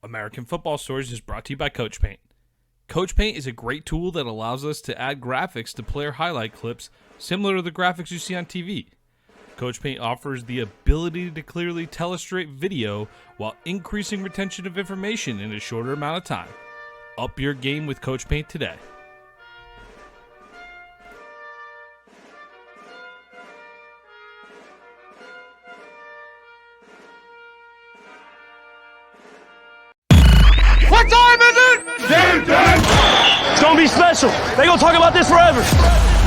American Football Stories is brought to you by Coach Paint. Coach Paint is a great tool that allows us to add graphics to player highlight clips similar to the graphics you see on TV. Coach Paint offers the ability to clearly tell a straight video while increasing retention of information in a shorter amount of time. Up your game with Coach Paint today. What time is it? Game time! It's gonna be special. They gonna talk about this forever.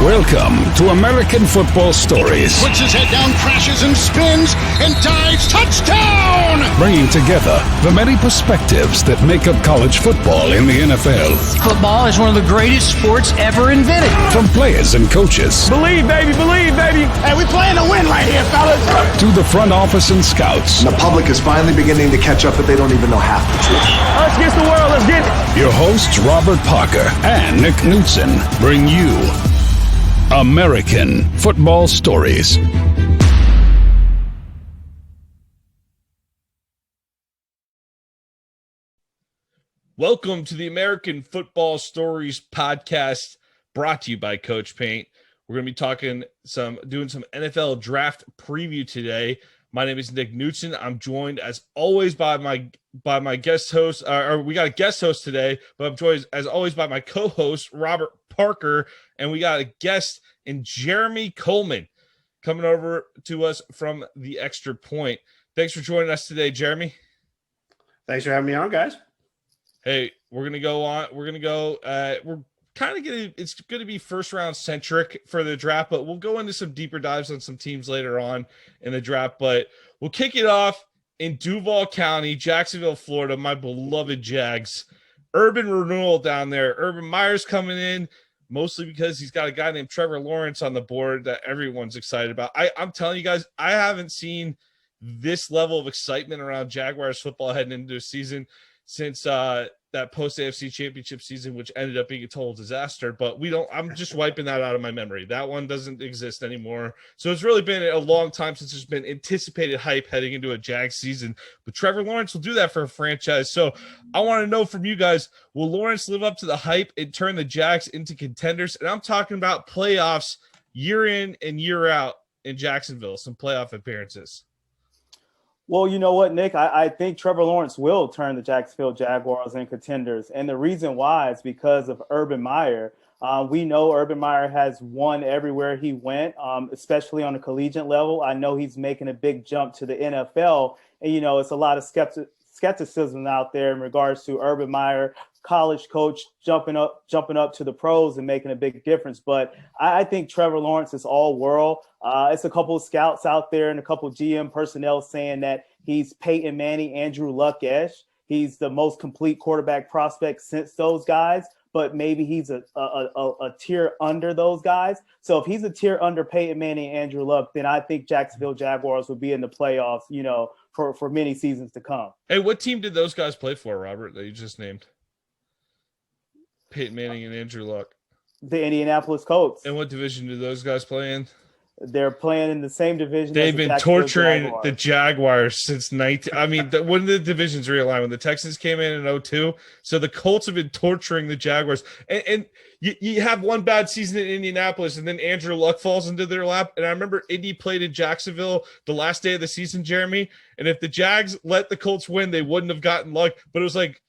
Welcome to American Football Stories. Puts his head down, crashes and spins, and dives. Touchdown! Bringing together the many perspectives that make up college football in the NFL. Football is one of the greatest sports ever invented. From players and coaches. Believe, baby, believe, baby. Hey, we playing to win right here, fellas. To the front office and scouts. The public is finally beginning to catch up, but they don't even know half the truth. Us against the world, let's get it. Your hosts, Robert Parker and Nick Knudsen, bring you American Football Stories. Welcome to the American Football Stories podcast, brought to you by Coach Paint. We're going to be doing some NFL draft preview today. My name is Nick Knudsen. I'm joined as always by my guest host. We got a guest host today, but I'm joined as always by my co-host Robert Parker, and we got a guest in Jeremy Kohlman coming over to us from the Extra Point. Thanks for joining us today, Jeremy. Thanks for having me on, guys. Hey, we're gonna go on. We're kind of it's going to be first round centric for the draft, but we'll go into some deeper dives on some teams later on in the draft. But we'll kick it off in Duval County, Jacksonville, Florida, my beloved Jags. Urban renewal down there. Urban Meyer's coming in, mostly because he's got a guy named Trevor Lawrence on the board that everyone's excited about. I'm telling you guys, I haven't seen this level of excitement around Jaguars football heading into a season since that post-AFC championship season, which ended up being a total disaster. But I'm just wiping that out of my memory. That one doesn't exist anymore. So it's really been a long time since there's been anticipated hype heading into a Jags season. But Trevor Lawrence will do that for a franchise. So I want to know from you guys, will Lawrence live up to the hype and turn the Jags into contenders? And I'm talking about playoffs year in and year out in Jacksonville, some playoff appearances. Well, you know what, Nick? I think Trevor Lawrence will turn the Jacksonville Jaguars into contenders. And the reason why is because of Urban Meyer. We know Urban Meyer has won everywhere he went, especially on the collegiate level. I know he's making a big jump to the NFL. And, you know, it's a lot of skepticism out there in regards to Urban Meyer, college coach, jumping up to the pros and making a big difference. But I think Trevor Lawrence is all world. It's a couple of scouts out there and a couple of GM personnel saying that he's Peyton Manning, Andrew Luck-esque. He's the most complete quarterback prospect since those guys, but maybe he's a tier under those guys. So if he's a tier under Peyton Manning and Andrew Luck, then I think Jacksonville Jaguars would be in the playoffs, you know, for many seasons to come. Hey, what team did those guys play for, Robert, that you just named? Peyton Manning and Andrew Luck. The Indianapolis Colts. And what division do those guys play in? They're playing in the same division. They've been torturing the Jaguars since when the divisions realigned, when the Texans came in 2002. So the Colts have been torturing the Jaguars. And you have one bad season in Indianapolis, and then Andrew Luck falls into their lap. And I remember Indy played in Jacksonville the last day of the season, Jeremy. And if the Jags let the Colts win, they wouldn't have gotten Luck. But it was like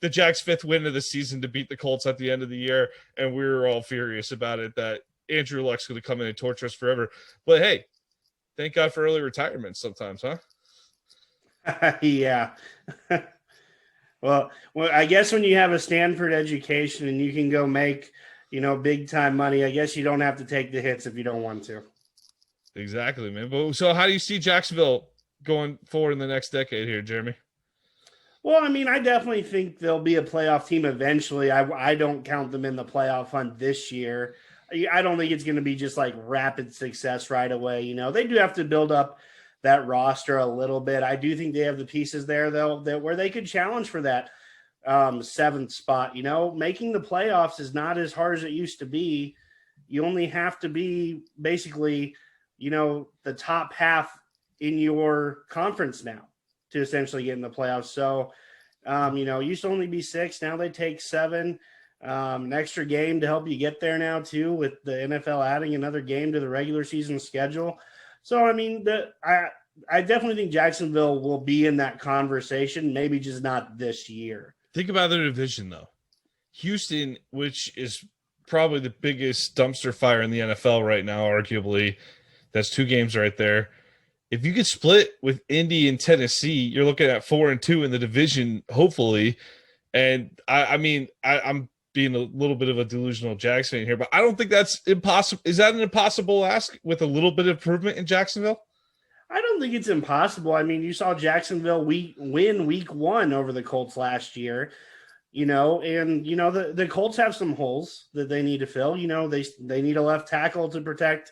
the Jags' fifth win of the season to beat the Colts at the end of the year. And we were all furious about it, that Andrew Luck's going to come in and torture us forever. But hey, thank God for early retirement sometimes, huh? Yeah. Well, I guess when you have a Stanford education and you can go make, big time money, I guess you don't have to take the hits if you don't want to. Exactly, man. But so how do you see Jacksonville going forward in the next decade here, Jeremy? Well, I mean, I definitely think they'll be a playoff team eventually. I don't count them in the playoff hunt this year. I don't think it's going to be just like rapid success right away. They do have to build up that roster a little bit. I do think they have the pieces there, though, where they could challenge for that seventh spot. Making the playoffs is not as hard as it used to be. You only have to be basically, the top half in your conference now to essentially get in the playoffs. So Used to only be 6. Now they take 7. An extra game to help you get there now too, with the NFL adding another game to the regular season schedule. So, I mean, I definitely think Jacksonville will be in that conversation, maybe just not this year. Think about their division, though. Houston, which is probably the biggest dumpster fire in the NFL right now, arguably. That's 2 games right there. If you could split with Indy and Tennessee, you're looking at 4-2 in the division, hopefully. And I'm being a little bit of a delusional Jags fan here, but I don't think that's impossible. Is that an impossible ask with a little bit of improvement in Jacksonville? I don't think it's impossible. I mean, you saw Jacksonville win week 1 over the Colts last year, the Colts have some holes that they need to fill. They need a left tackle to protect,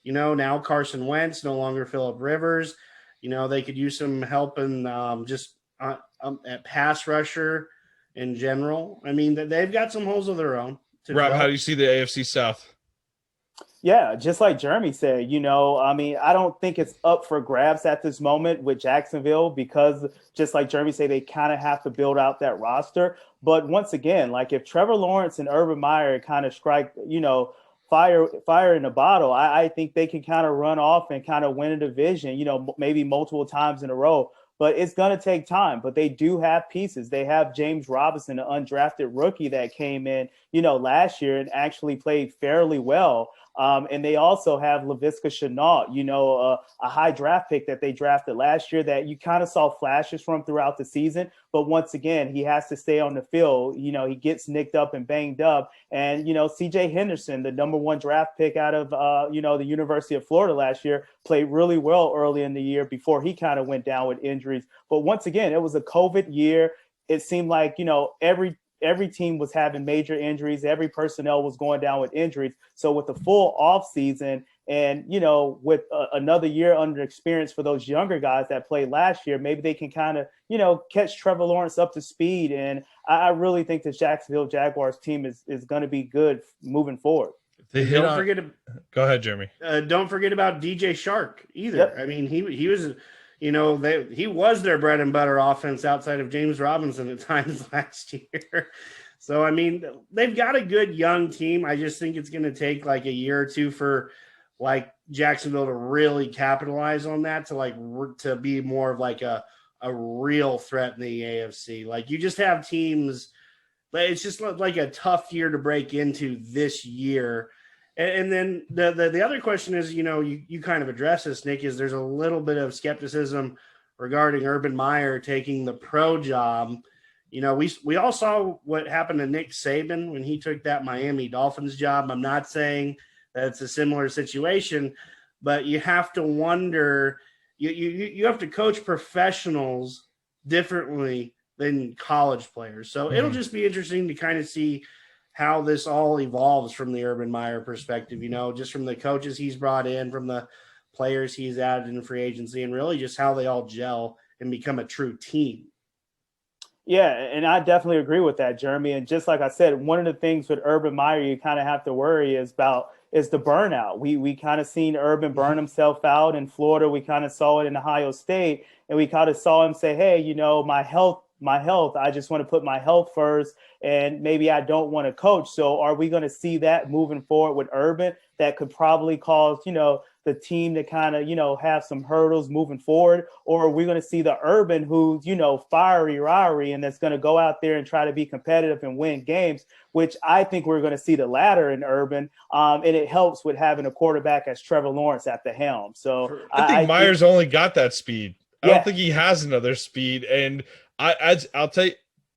now Carson Wentz, no longer Phillip Rivers. They could use some help in at pass rusher in general. I mean, they've got some holes of their own. Rob, how do you see the AFC South? Yeah, just like Jeremy said, I don't think it's up for grabs at this moment with Jacksonville because just like Jeremy said, they kind of have to build out that roster. But once again, like if Trevor Lawrence and Urban Meyer kind of strike, fire in a bottle, I think they can kind of run off and kind of win a division, maybe multiple times in a row. But it's going to take time. But they do have pieces. They have James Robinson, an undrafted rookie that came in, last year and actually played fairly well. And they also have Laviska Shenault, a high draft pick that they drafted last year that you kind of saw flashes from throughout the season. But once again, he has to stay on the field. He gets nicked up and banged up. And, CJ Henderson, the number 1 draft pick out of, the University of Florida last year, played really well early in the year before he kind of went down with injuries. But once again, it was a COVID year. It seemed like, every team was having major injuries. Every personnel was going down with injuries. So with the full off season and, with another year under experience for those younger guys that played last year, maybe they can kind of, catch Trevor Lawrence up to speed. And I really think the Jacksonville Jaguars team is going to be good moving forward. Go ahead, Jeremy. Don't forget about DJ Shark either. Yep. I mean, he was he was their bread and butter offense outside of James Robinson at times last year. So, I mean, they've got a good young team. I just think it's going to take like a year or two for like Jacksonville to really capitalize on that, to be more of like a real threat in the AFC. Like you just have teams, it's just like a tough year to break into this year. And then the other question is, you kind of address this, Nick, is there's a little bit of skepticism regarding Urban Meyer taking the pro job. We all saw what happened to Nick Saban when he took that Miami Dolphins job. I'm not saying that it's a similar situation, but you have to wonder, you have to coach professionals differently than college players. So it'll just be interesting to kind of see how this all evolves from the Urban Meyer perspective, just from the coaches he's brought in, from the players he's added in free agency, and really just how they all gel and become a true team. Yeah, and I definitely agree with that, Jeremy. And just like I said, one of the things with Urban Meyer you kind of have to worry is the burnout. We kind of seen Urban burn himself out in Florida. We kind of saw it in Ohio State, and we kind of saw him say, hey, my health, I just want to put my health first, and maybe I don't want to coach. So are we going to see that moving forward with Urban that could probably cause, the team to kind of, have some hurdles moving forward? Or are we going to see the Urban who's, fiery and that's going to go out there and try to be competitive and win games, which I think we're going to see the latter in Urban. And it helps with having a quarterback as Trevor Lawrence at the helm. So I think Myers only got that speed. I don't think he has another speed. And I'll tell you,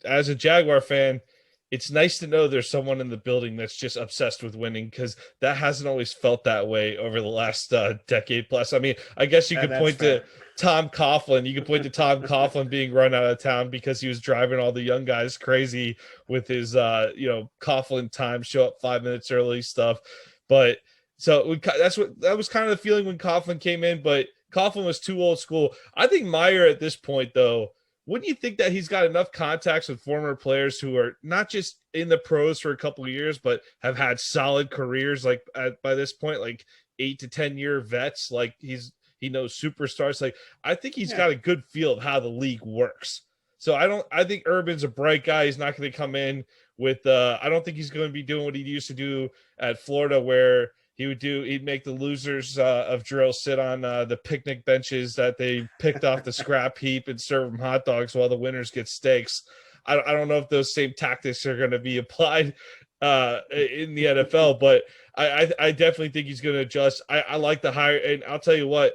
as a Jaguar fan, it's nice to know there's someone in the building that's just obsessed with winning, because that hasn't always felt that way over the last decade plus. I mean, I guess you could point to Tom Coughlin. You could point to Tom Coughlin being run out of town because he was driving all the young guys crazy with his, Coughlin time, show up 5 minutes early stuff. But so that was kind of the feeling when Coughlin came in, but Coughlin was too old school. I think Meyer at this point, though, wouldn't you think that he's got enough contacts with former players who are not just in the pros for a couple of years, but have had solid careers, like by this point, like 8 to 10 year vets, like he knows superstars. Like, I think he's got a good feel of how the league works. So I think Urban's a bright guy. He's not going to come in with I don't think he's going to be doing what he used to do at Florida, where he'd make the losers of drill sit on the picnic benches that they picked off the scrap heap and serve them hot dogs while the winners get steaks. I don't know if those same tactics are going to be applied in the NFL, but I definitely think he's going to adjust. I like the hire, and I'll tell you what,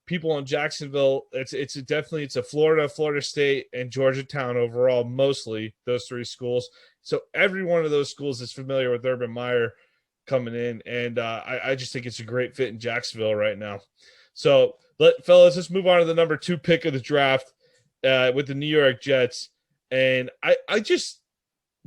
people in Jacksonville, it's a Florida State, and Georgetown overall, mostly those three schools. So every one of those schools is familiar with Urban Meyer coming in, and I just think it's a great fit in Jacksonville right now. So, fellas, let's move on to the number 2 pick of the draft with the New York Jets. And I just,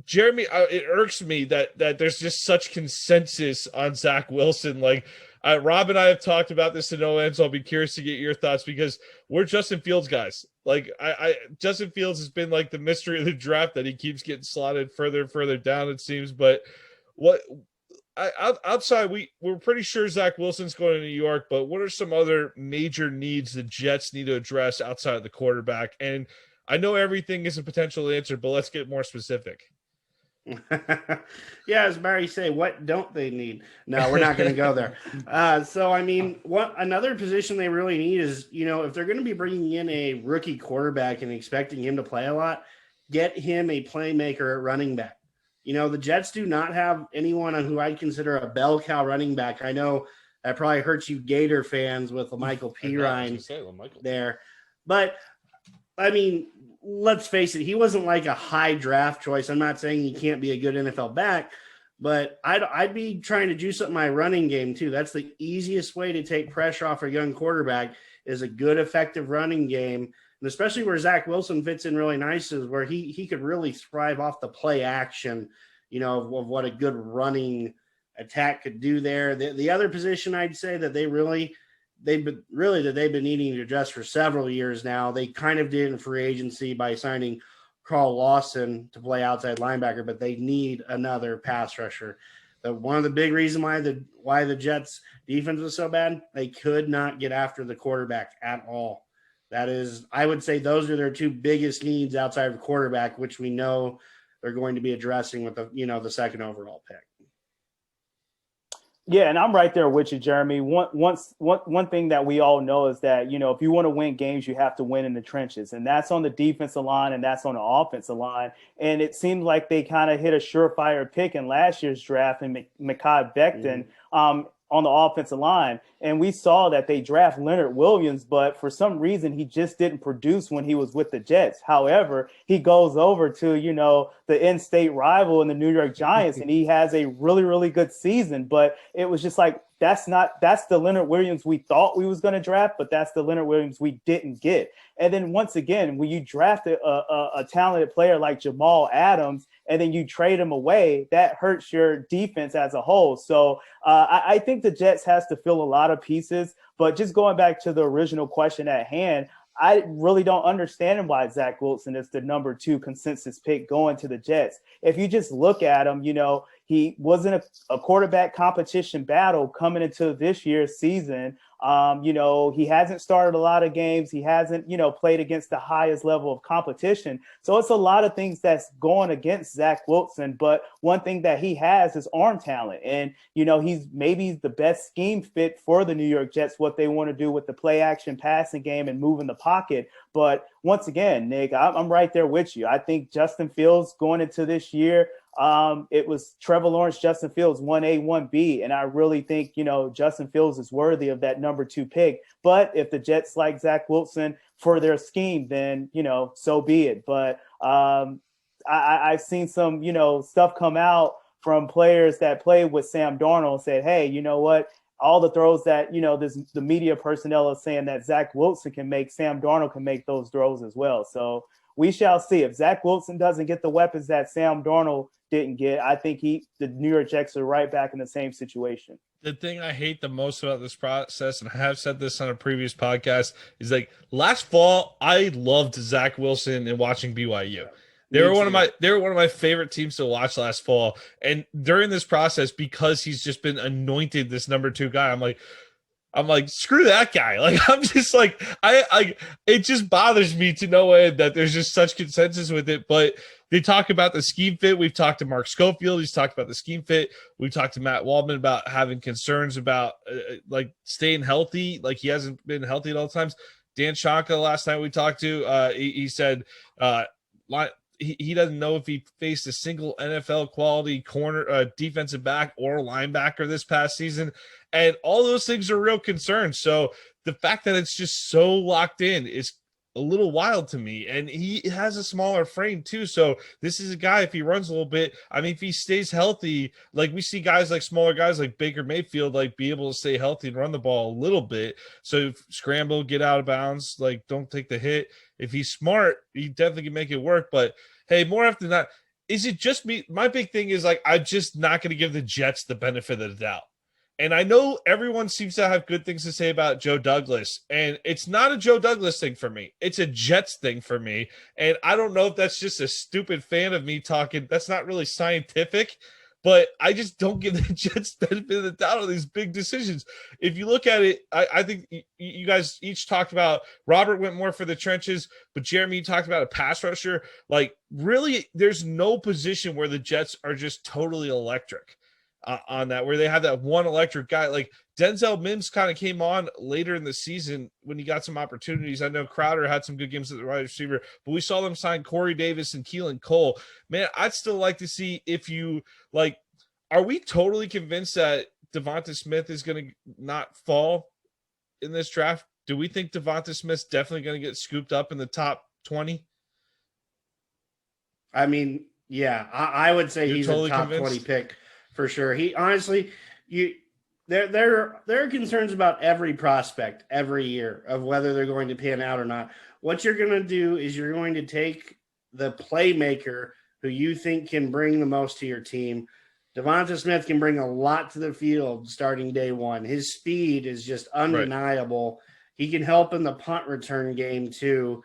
Jeremy, it irks me that there's just such consensus on Zach Wilson. Like, Rob and I have talked about this to no end, so I'll be curious to get your thoughts, because we're Justin Fields guys. Like, Justin Fields has been like the mystery of the draft, that he keeps getting slotted further and further down, it seems. But outside, we're pretty sure Zach Wilson's going to New York, but what are some other major needs the Jets need to address outside of the quarterback? And I know everything is a potential answer, but let's get more specific. Yeah, as Barry say, what don't they need? No, we're not going to go there. So, I mean, what another position they really need is, if they're going to be bringing in a rookie quarterback and expecting him to play a lot, get him a playmaker at running back. The Jets do not have anyone on who I'd consider a bell cow running back. I know that probably hurts you Gator fans with Michael Pirine there. But, I mean, let's face it, he wasn't like a high draft choice. I'm not saying he can't be a good NFL back, but I'd be trying to juice up my running game too. That's the easiest way to take pressure off a young quarterback, is a good, effective running game. And especially where Zach Wilson fits in really nice is where he could really thrive off the play action, of what a good running attack could do there. The other position I'd say that they've been needing to address for several years now. They kind of did in free agency by signing Carl Lawson to play outside linebacker, but they need another pass rusher. One of the big reasons why the Jets defense was so bad, they could not get after the quarterback at all. That is, I would say those are their 2 biggest needs outside of quarterback, which we know they're going to be addressing with the second overall pick. Yeah, and I'm right there with you, Jeremy. One thing that we all know is that, if you want to win games, you have to win in the trenches. And that's on the defensive line, and that's on the offensive line. And it seems like they kind of hit a surefire pick in last year's draft in Mekhi Becton on the offensive line. And we saw that they draft Leonard Williams, but for some reason he just didn't produce when he was with the Jets. However, he goes over to, the in-state rival in the New York Giants, and he has a really, really good season. But it was just like, that's the Leonard Williams we thought we was going to draft, but that's the Leonard Williams we didn't get. And then once again, when you draft a talented player like Jamal Adams and then you trade him away, that hurts your defense as a whole. So I think the Jets has to fill a lot of pieces. But just going back to the original question at hand, I really don't understand why Zach Wilson is the number 2 consensus pick going to the Jets. If you just look at him, he wasn't a quarterback competition battle coming into this year's season. He hasn't started a lot of games. He hasn't, played against the highest level of competition. So it's a lot of things that's going against Zach Wilson. But one thing that he has is arm talent. And, he's maybe the best scheme fit for the New York Jets, what they want to do with the play action passing game and moving the pocket. But once again, Nick, I'm right there with you. I think Justin Fields going into this year, it was Trevor Lawrence, Justin Fields, 1A, 1B. And I really think, Justin Fields is worthy of that number 2 pick. But if the Jets like Zach Wilson for their scheme, then, so be it. But I've seen some, stuff come out from players that played with Sam Darnold and said, hey, you know what? All the throws that, the media personnel is saying that Zach Wilson can make, Sam Darnold can make those throws as well. So we shall see. If Zach Wilson doesn't get the weapons that Sam Darnold didn't get, I think the New York Jets are right back in the same situation. The thing I hate the most about this process, and I have said this on a previous podcast, is like last fall, I loved Zach Wilson and watching BYU. They were one of my favorite teams to watch last fall. And during this process, because he's just been anointed this number 2 guy, I'm like, I'm like, screw that guy. Like, I'm just like, it just bothers me to no end that there's just such consensus with it. But they talk about the scheme fit. We've talked to Mark Schofield. He's talked about the scheme fit. We talked to Matt Waldman about having concerns about like staying healthy. Like he hasn't been healthy at all times. Dan Shanka, last night we talked to, he said, he doesn't know if he faced a single NFL quality corner, defensive back or linebacker this past season. And all those things are real concerns. So the fact that it's just so locked in is a little wild to me. And he has a smaller frame too. So this is a guy, if he runs a little bit, I mean, if he stays healthy, like we see guys like smaller guys like Baker Mayfield, like be able to stay healthy and run the ball a little bit. So scramble, get out of bounds, like don't take the hit. If he's smart, he definitely can make it work. But hey, more often than not, is it just me? My big thing is like, I'm just not going to give the Jets the benefit of the doubt. And I know everyone seems to have good things to say about Joe Douglas, and it's not a Joe Douglas thing for me. It's a Jets thing for me. And I don't know if that's just a stupid fan of me talking. That's not really scientific, but I just don't give the Jets benefit of the doubt on these big decisions. If you look at it, I think you guys each talked about Robert went more for the trenches, but Jeremy talked about a pass rusher. Like really, there's no position where the Jets are just totally electric. On that, where they have that one electric guy. Like Denzel Mims kind of came on later in the season when he got some opportunities. I know Crowder had some good games at the wide receiver, but we saw them sign Corey Davis and Keelan Cole. Man, I'd still like to see if you like, are we totally convinced that Devonta Smith is going to not fall in this draft? Do we think Devonta Smith's definitely going to get scooped up in the top 20? I mean, yeah, I would say he's totally a top convinced? 20 pick. For sure. He honestly, there are concerns about every prospect every year of whether they're going to pan out or not. What you're going to do is you're going to take the playmaker who you think can bring the most to your team. Devonta Smith can bring a lot to the field starting day one. His speed is just undeniable. Right. He can help in the punt return game too,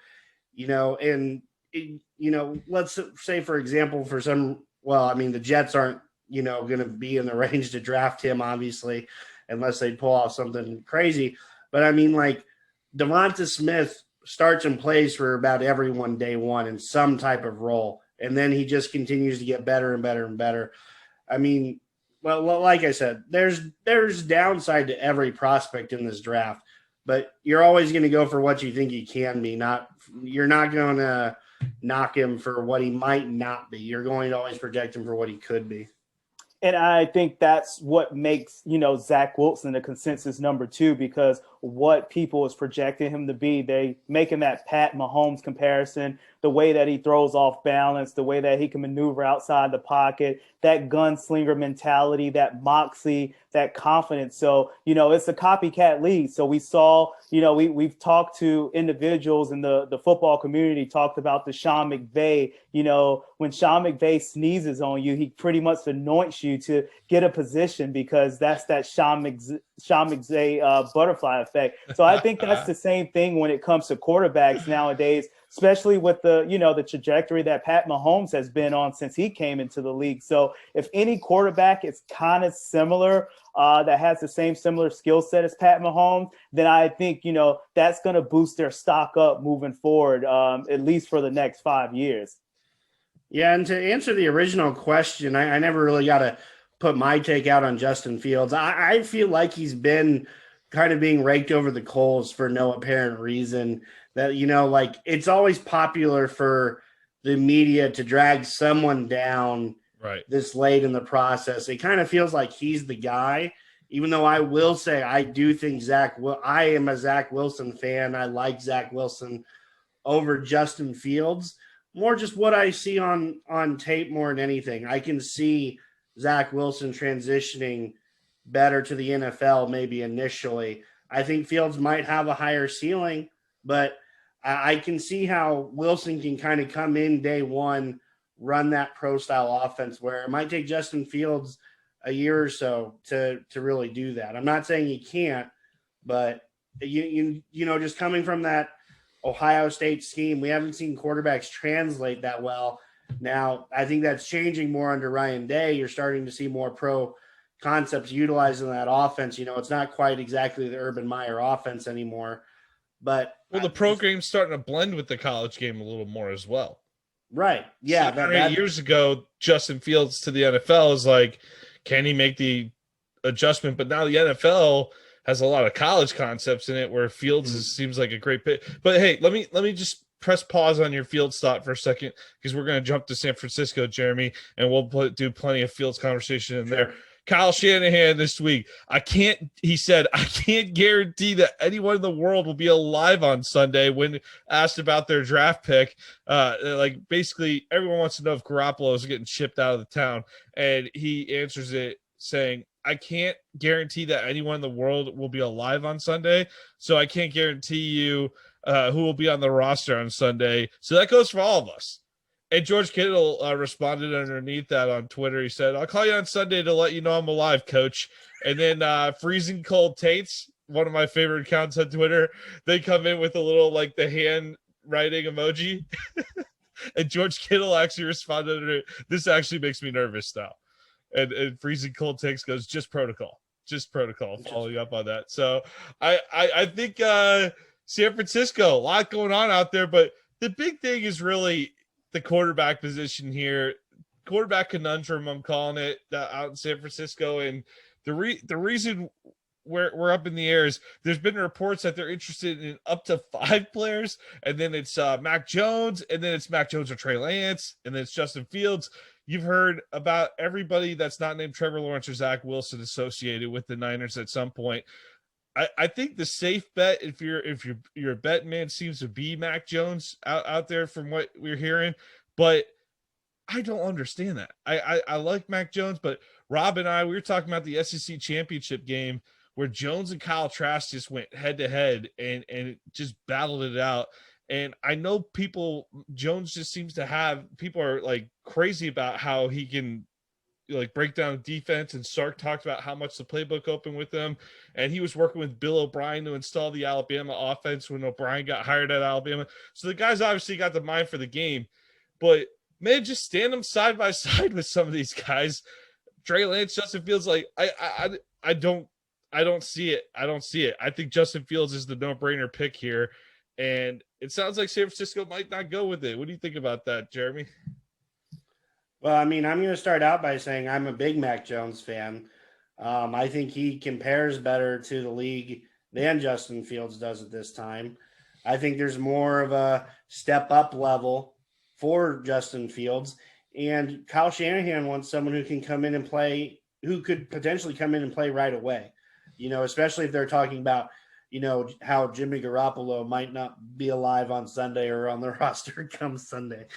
let's say, for example, the Jets aren't, going to be in the range to draft him, obviously, unless they pull off something crazy. But I mean, like Devonta Smith starts and plays for about everyone day one in some type of role. And then he just continues to get better and better and better. I mean, well, like I said, there's downside to every prospect in this draft, but you're always going to go for what you think he can be. You're not going to knock him for what he might not be. You're going to always project him for what he could be. And I think that's what makes, Zach Wilson the consensus number 2, because what people is projecting him to be, they making that Pat Mahomes comparison, the way that he throws off balance, the way that he can maneuver outside the pocket, that gunslinger mentality, that moxie, that confidence. So, it's a copycat league. So we saw, we've talked to individuals in the football community, talked about the Sean McVay. When Sean McVay sneezes on you, he pretty much anoints you to get a position, because that's that Sean McVay butterfly effect. So I think that's the same thing when it comes to quarterbacks nowadays, especially with the trajectory that Pat Mahomes has been on since he came into the league. So if any quarterback is kind of similar, that has the same similar skill set as Pat Mahomes, then I think, that's going to boost their stock up moving forward, at least for the next 5 years. Yeah, and to answer the original question, I never really got to put my take out on Justin Fields. I feel like he's been kind of being raked over the coals for no apparent reason. That, it's always popular for the media to drag someone down this late in the process. It kind of feels like he's the guy, even though I will say I do think I am a Zach Wilson fan. I like Zach Wilson over Justin Fields. More just what I see on tape more than anything. I can see Zach Wilson transitioning better to the NFL maybe initially. I think Fields might have a higher ceiling, but I can see how Wilson can kind of come in day one, run that pro-style offense, where it might take Justin Fields a year or so to really do that. I'm not saying he can't, but just coming from that Ohio State scheme, we haven't seen quarterbacks translate that well. Now, I think that's changing more under Ryan Day. You're starting to see more pro concepts utilized in that offense. You know, it's not quite exactly the Urban Meyer offense anymore, but the program's starting to blend with the college game a little more as well. Right. Yeah. 7 or 8 years ago, Justin Fields to the NFL is like, can he make the adjustment? But now the NFL has a lot of college concepts in it where Fields seems like a great fit. But hey, let me just press pause on your Fields thought for a second, because we're going to jump to San Francisco, Jeremy, and we'll do plenty of Fields conversation in there. Kyle Shanahan this week. He said, I can't guarantee that anyone in the world will be alive on Sunday when asked about their draft pick. Like basically everyone wants to know if Garoppolo is getting shipped out of the town. And he answers it saying, I can't guarantee that anyone in the world will be alive on Sunday. So I can't guarantee you who will be on the roster on Sunday. So that goes for all of us. And George Kittle responded underneath that on Twitter. He said, I'll call you on Sunday to let you know I'm alive, coach. And then Freezing Cold Tates, one of my favorite accounts on Twitter, they come in with a little like the hand writing emoji. And George Kittle actually responded under it. This actually makes me nervous now. And Freezing Cold Takes goes, just protocol. Following up on that. So I think San Francisco, a lot going on out there. But the big thing is really the quarterback position here, quarterback conundrum, I'm calling it, out in San Francisco. And the reason we're up in the air is there's been reports that they're interested in up to 5 players, and then it's Mac Jones, and then it's Mac Jones or Trey Lance, and then it's Justin Fields. You've heard about everybody that's not named Trevor Lawrence or Zach Wilson associated with the Niners at some point. I think the safe bet, if you're a bet man, seems to be Mac Jones out there from what we're hearing, but I don't understand that. I like Mac Jones, but Rob and we were talking about the SEC championship game where Jones and Kyle Trask just went head to head and just battled it out. And I know Jones just seems to have, people are like crazy about how he can like break down defense, and Sark talked about how much the playbook opened with them, and he was working with Bill O'Brien to install the Alabama offense when O'Brien got hired at Alabama. So the guys obviously got the mind for the game, but man, just stand them side by side with some of these guys. Trey Lance, Justin Fields, like I don't see it. I think Justin Fields is the no-brainer pick here, and it sounds like San Francisco might not go with it. What do you think about that, Jeremy? Well, I mean, I'm going to start out by saying I'm a big Mac Jones fan. I think he compares better to the league than Justin Fields does at this time. I think there's more of a step-up level for Justin Fields. And Kyle Shanahan wants someone who can come in and play, who could potentially come in and play right away. You know, especially if they're talking about, you know, how Jimmy Garoppolo might not be alive on Sunday or on the roster come Sunday.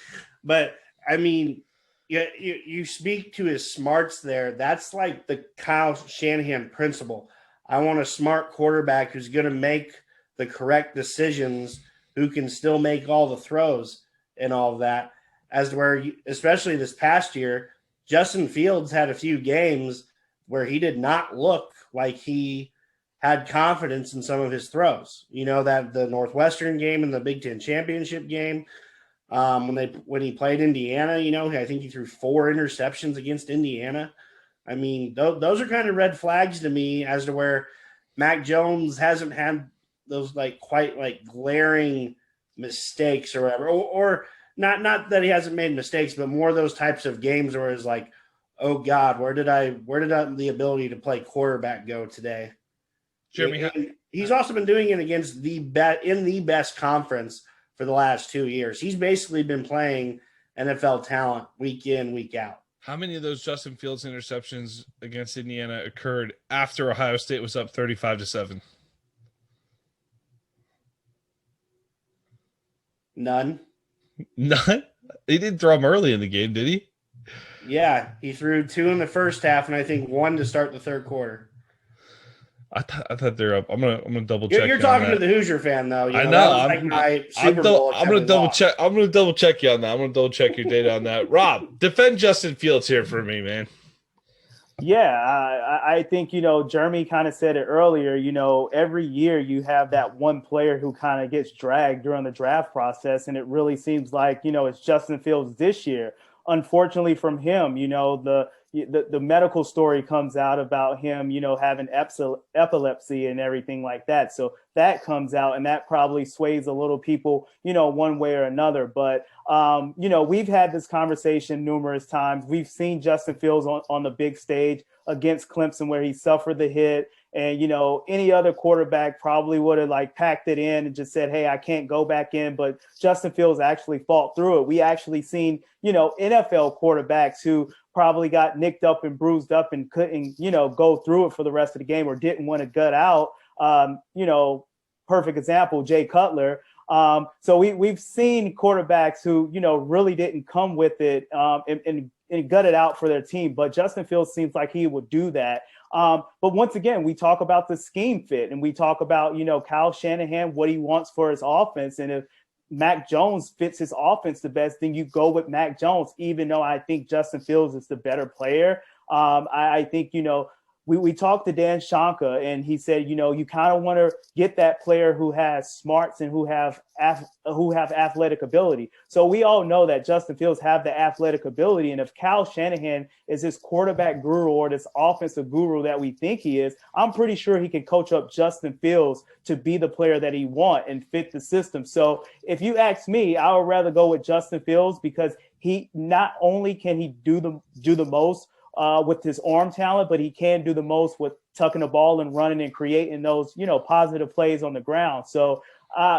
But, I mean, you speak to his smarts there. That's like the Kyle Shanahan principle. I want a smart quarterback who's going to make the correct decisions, who can still make all the throws and all of that. As to where, especially this past year, Justin Fields had a few games where he did not look like he had confidence in some of his throws. You know, that the Northwestern game and the Big Ten championship game, when he played Indiana, you know, I think he threw 4 interceptions against Indiana. I mean, those are kind of red flags to me as to where Mac Jones hasn't had those like quite like glaring mistakes or whatever, or not that he hasn't made mistakes, but more those types of games where it's like, oh God, where did the ability to play quarterback go today? Jeremy, he's also been doing it against in the best conference for the last 2 years. He's basically been playing NFL talent week in, week out. How many of those Justin Fields interceptions against Indiana occurred after Ohio State was up 35-7? None. None? He didn't throw them early in the game, did he? Yeah, he threw 2 in the first half, and I think 1 to start the third quarter. I thought they're up. I'm gonna double check. You're talking to the Hoosier fan, though. I know. I'm gonna double check. I'm gonna double check you on that. I'm gonna double check your data on that. Rob, defend Justin Fields here for me, man. Yeah, I think, you know, Jeremy kind of said it earlier, you know, every year you have that one player who kind of gets dragged during the draft process. And it really seems like, you know, it's Justin Fields this year. unfortunately from him, the medical story comes out about him, having epilepsy and everything like that. So that comes out, and that probably sways a little people, one way or another. But, we've had this conversation numerous times. We've seen Justin Fields on the big stage against Clemson where he suffered the hit. And, any other quarterback probably would have packed it in and just said, hey, I can't go back in. But Justin Fields actually fought through it. We actually seen, NFL quarterbacks who probably got nicked up and bruised up and couldn't, go through it for the rest of the game or didn't want to gut out. Perfect example, Jay Cutler. So we've seen quarterbacks who, really didn't come with it and gut it out for their team. But Justin Fields seems like he would do that. But once again, we talk about the scheme fit and we talk about, Kyle Shanahan, what he wants for his offense. And if Mac Jones fits his offense the best, then you go with Mac Jones, even though I think Justin Fields is the better player. I think, we talked to Dan Shanka and he said, you kind of want to get that player who has smarts and who have athletic ability. So we all know that Justin Fields have the athletic ability. And if Kyle Shanahan is this quarterback guru or this offensive guru that we think he is, I'm pretty sure he can coach up Justin Fields to be the player that he wants and fit the system. So if you ask me, I would rather go with Justin Fields because he not only can he do the most with his arm talent, but he can do the most with tucking the ball and running and creating those, positive plays on the ground. So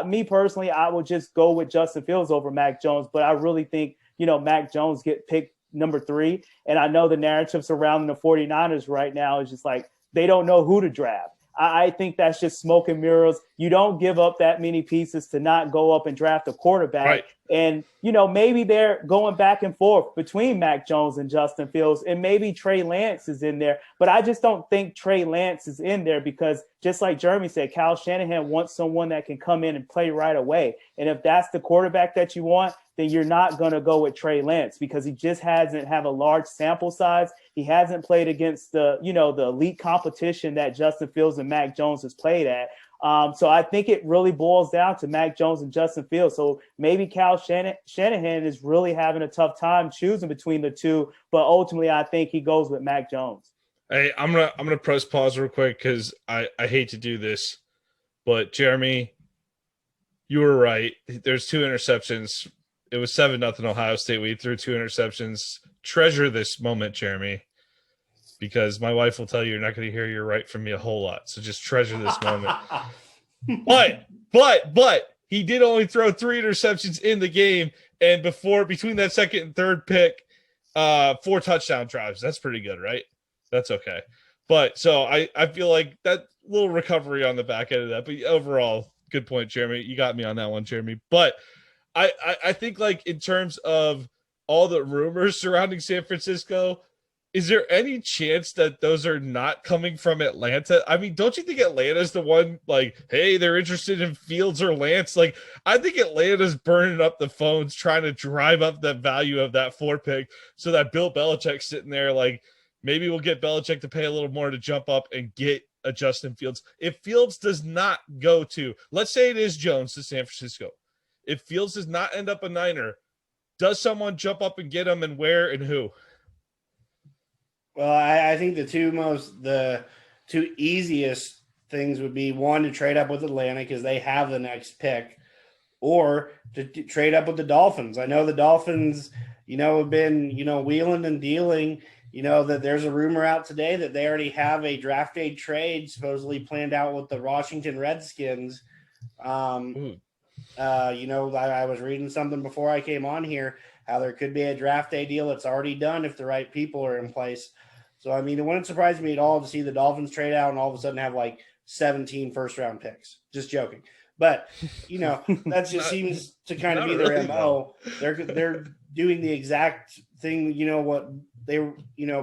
me personally, I would just go with Justin Fields over Mac Jones, but I really think, Mac Jones get picked number 3. And I know the narrative surrounding the 49ers right now is just they don't know who to draft. I think that's just smoke and mirrors. You don't give up that many pieces to not go up and draft a quarterback. Right. And, maybe they're going back and forth between Mac Jones and Justin Fields, and maybe Trey Lance is in there. But I just don't think Trey Lance is in there because just like Jeremy said, Kyle Shanahan wants someone that can come in and play right away. And if that's the quarterback that you want, then you're not going to go with Trey Lance because he just hasn't have a large sample size. He hasn't played against the elite competition that Justin Fields and Mac Jones has played at. So I think it really boils down to Mac Jones and Justin Fields. So maybe Kyle Shanahan is really having a tough time choosing between the two, but ultimately I think he goes with Mac Jones. Hey, I'm gonna press pause real quick because I hate to do this, but Jeremy, you were right. There's 2 interceptions. It was 7-0 Ohio State. We threw 2 interceptions. Treasure this moment, Jeremy, because my wife will tell you you're not going to hear you're right from me a whole lot. So just treasure this moment. But he did only throw 3 interceptions in the game, and between that second and third pick, 4 touchdown drives. That's pretty good, right? That's okay. But so I feel like that little recovery on the back end of that. But overall, good point, Jeremy. You got me on that one, Jeremy. But I think in terms of all the rumors surrounding San Francisco, is there any chance that those are not coming from Atlanta? I mean, don't you think Atlanta's the one hey, they're interested in Fields or Lance? I think Atlanta's burning up the phones trying to drive up the value of that 4 pick so that Bill Belichick's sitting there maybe we'll get Belichick to pay a little more to jump up and get a Justin Fields. If Fields does not go to, let's say it is Jones to San Francisco. If Fields does not end up a Niner, does someone jump up and get him, and where and who? Well, I think the two easiest things would be, one, to trade up with Atlanta because they have the next pick, or to trade up with the Dolphins. I know the Dolphins, have been, wheeling and dealing, that there's a rumor out today that they already have a draft day trade supposedly planned out with the Washington Redskins. I was reading something before I came on here, how there could be a draft day deal that's already done if the right people are in place. So, I mean, it wouldn't surprise me at all to see the Dolphins trade out and all of a sudden have 17 first-round picks. Just joking. But, that just seems to kind of be their really MO. They're doing the exact thing, what they,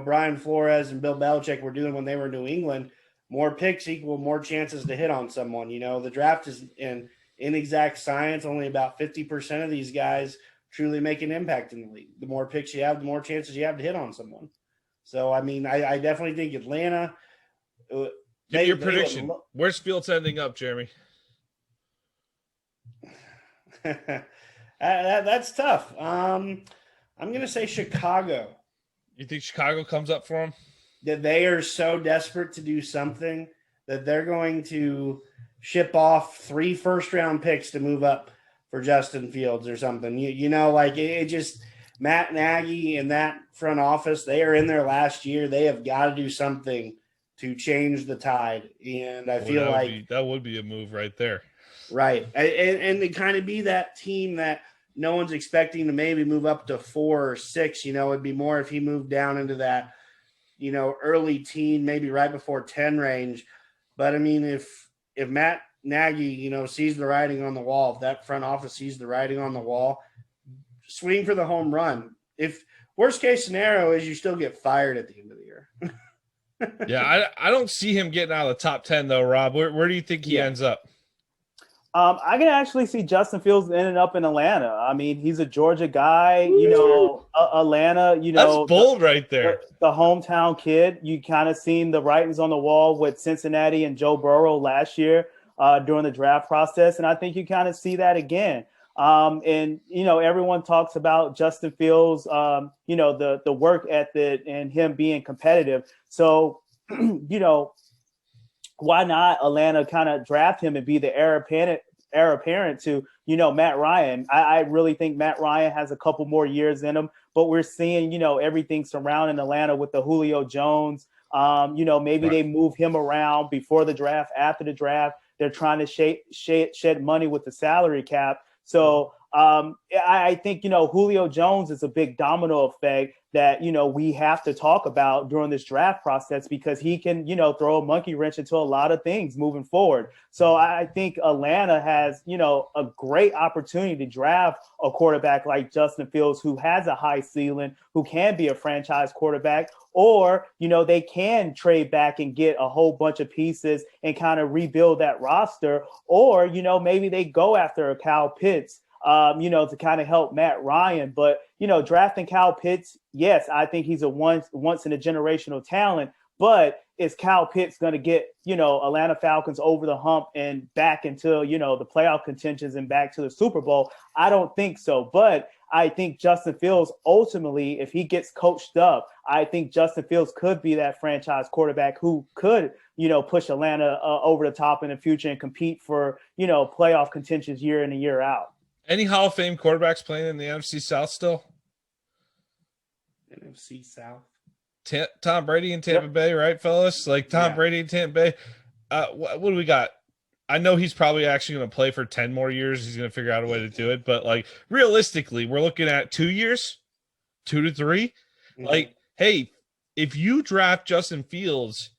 Brian Flores and Bill Belichick were doing when they were in New England. More picks equal more chances to hit on someone. The draft is in inexact science. Only about 50% of these guys truly make an impact in the league. The more picks you have, the more chances you have to hit on someone. So, I mean, I definitely think Atlanta. Give me your prediction. Where's Fields ending up, Jeremy? That's tough. I'm going to say Chicago. You think Chicago comes up for him? That they are so desperate to do something that they're going to ship off 3 first-round picks to move up for Justin Fields or something. You know, like it just Matt Nagy and that front office, they are in their last year. They have got to do something to change the tide. And I feel like that would be a move right there. Right. And to kind of be that team that no one's expecting to maybe move up to 4 or 6, you know, it'd be more if he moved down into that, you know, early teen, maybe right before 10 range. But I mean, if Matt Nagy, you know, sees the writing on the wall, if that front office sees the writing on the wall, swing for the home run. If worst case scenario is you still get fired at the end of the year. Yeah, I don't see him getting out of the top 10 though, Rob. Where do you think he ends up? I can actually see Justin Fields ending up in Atlanta. I mean, he's a Georgia guy, you know, Atlanta, you know. That's bold right there. The hometown kid. You kind of seen the writings on the wall with Cincinnati and Joe Burrow last year during the draft process. And I think you kind of see that again. And, you know, everyone talks about Justin Fields, you know, the work ethic and him being competitive. So, you know, why not Atlanta kind of draft him and be the heir apparent to, you know, Matt Ryan? I really think Matt Ryan has a couple more years in him, but we're seeing, you know, everything surrounding Atlanta with the Julio Jones. You know, maybe they move him around before the draft, after the draft. They're trying to shed money with the salary cap. So I think, you know, Julio Jones is a big domino effect that, you know, we have to talk about during this draft process because he can, you know, throw a monkey wrench into a lot of things moving forward. So I think Atlanta has, you know, a great opportunity to draft a quarterback like Justin Fields, who has a high ceiling, who can be a franchise quarterback, or, you know, they can trade back and get a whole bunch of pieces and kind of rebuild that roster. Or, you know, maybe they go after a Kyle Pitts, you know, to kind of help Matt Ryan. But, you know, drafting Kyle Pitts, yes, I think he's a once in a generational talent. But is Kyle Pitts going to get, you know, Atlanta Falcons over the hump and back into, you know, the playoff contentions and back to the Super Bowl? I don't think so. But I think Justin Fields, ultimately, if he gets coached up, I think Justin Fields could be that franchise quarterback who could, you know, push Atlanta over the top in the future and compete for, you know, playoff contentions year in and year out. Any Hall of Fame quarterbacks playing in the NFC South still? NFC South. Tom Brady in Tampa Bay, right, fellas? Like Tom Brady in Tampa Bay. What do we got? I know he's probably actually going to play for 10 more years. He's going to figure out a way to do it. But, like, realistically, we're looking at 2 years, 2 to 3. Mm-hmm. Like, hey, if you draft Justin Fields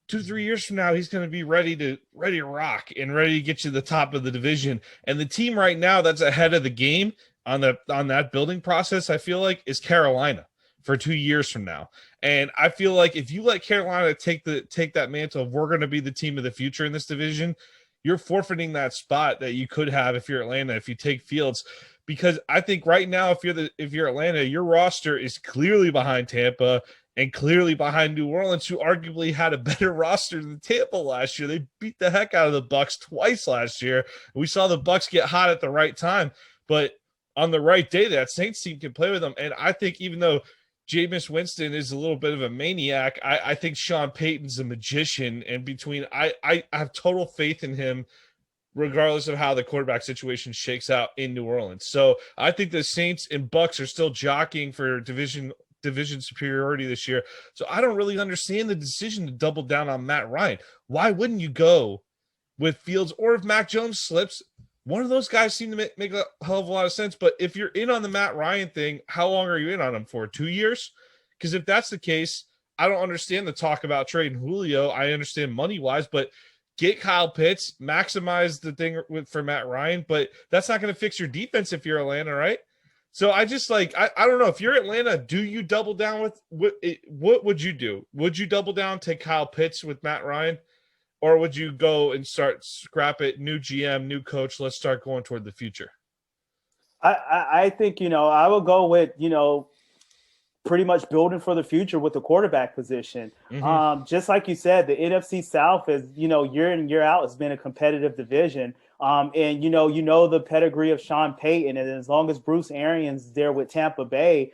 2-3 years from now, he's going to be ready to rock and ready to get you to the top of the division. And the team right now that's ahead of the game on that building process, I feel like, is Carolina for 2 years from now. And I feel like if you let Carolina take that mantle of we're going to be the team of the future in this division, you're forfeiting that spot that you could have if you're Atlanta, if you take Fields. Because I think right now, if you're Atlanta, your roster is clearly behind Tampa and clearly behind New Orleans, who arguably had a better roster than Tampa last year. They beat the heck out of the Bucs twice last year. We saw the Bucs get hot at the right time, but on the right day, that Saints team can play with them. And I think even though Jameis Winston is a little bit of a maniac, I think Sean Payton's a magician. And I have total faith in him, regardless of how the quarterback situation shakes out in New Orleans. So I think the Saints and Bucs are still jockeying for division superiority this year. So I don't really understand the decision to double down on Matt Ryan. Why wouldn't you go with Fields? Or if Mac Jones slips, one of those guys seem to make a hell of a lot of sense. But if you're in on the Matt Ryan thing, how long are you in on him for? 2 years? Because if that's the case, I don't understand the talk about trading Julio. I understand money-wise, but get Kyle Pitts, maximize the thing for Matt Ryan. But that's not going to fix your defense if you're Atlanta, right? So I just I don't know. If you're Atlanta, do you double down with what would you do? Would you double down, take Kyle Pitts with Matt Ryan? Or would you go and scrap it, new GM, new coach, let's start going toward the future? I think, you know, I would go with, you know, pretty much building for the future with the quarterback position. Mm-hmm. Just like you said, the NFC South is, you know, year in, year out has been a competitive division. And the pedigree of Sean Payton, and as long as Bruce Arians is there with Tampa Bay,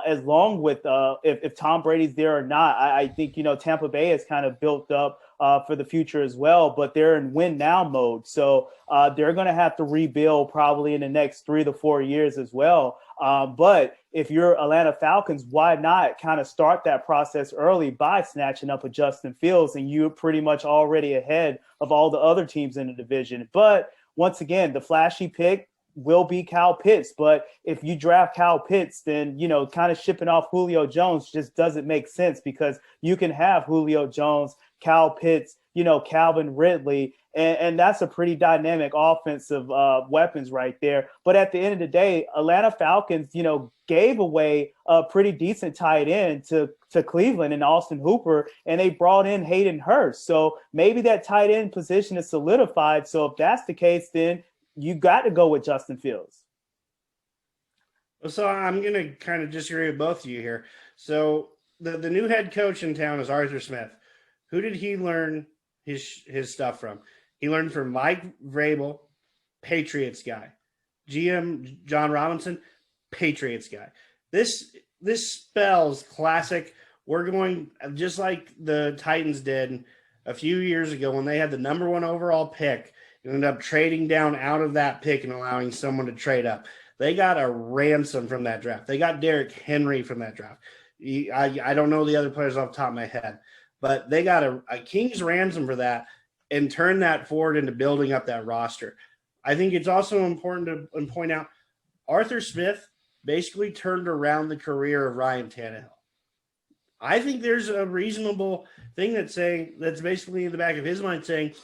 as long with if Tom Brady's there or not, I think Tampa Bay is kind of built up for the future as well. But they're in win now mode, so they're going to have to rebuild probably in the next 3 to 4 years as well. But if you're Atlanta Falcons, why not kind of start that process early by snatching up a Justin Fields, and you're pretty much already ahead of all the other teams in the division. But once again, the flashy pick will be Kyle Pitts. But if you draft Kyle Pitts, then, kind of shipping off Julio Jones just doesn't make sense, because you can have Julio Jones, Kyle Pitts, Calvin Ridley, and that's a pretty dynamic offensive weapons right there. But at the end of the day, Atlanta Falcons, gave away a pretty decent tight end to Cleveland and Austin Hooper, and they brought in Hayden Hurst. So maybe that tight end position is solidified. So if that's the case, then you got to go with Justin Fields. So I'm going to kind of disagree with both of you here. So the new head coach in town is Arthur Smith. Who did he learn his stuff from? He learned from Mike Vrabel, Patriots guy. GM John Robinson, Patriots guy. This spells classic. We're going just like the Titans did a few years ago when they had the number 1 overall pick and ended up trading down out of that pick and allowing someone to trade up. They got a ransom from that draft. They got Derrick Henry from that draft. I don't know the other players off the top of my head, but they got a king's ransom for that and turned that forward into building up that roster. I think it's also important to point out Arthur Smith basically turned around the career of Ryan Tannehill. I think there's a reasonable thing that's basically in the back of his mind saying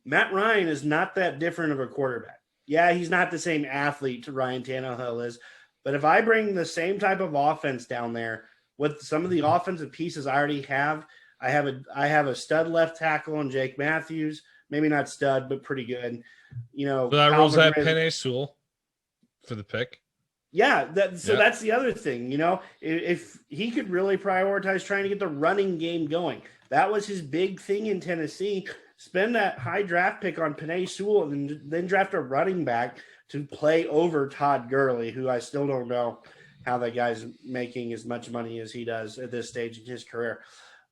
Matt Ryan is not that different of a quarterback. Yeah, he's not the same athlete to Ryan Tannehill is, but if I bring the same type of offense down there with some of the offensive pieces I already have, I have a stud left tackle in Jake Matthews, maybe not stud, but pretty good. But I rules that Penei Sewell for the pick. Yeah, that's the other thing. If he could really prioritize trying to get the running game going, that was his big thing in Tennessee. Spend that high draft pick on Penei Sewell and then draft a running back to play over Todd Gurley, who I still don't know how that guy's making as much money as he does at this stage in his career.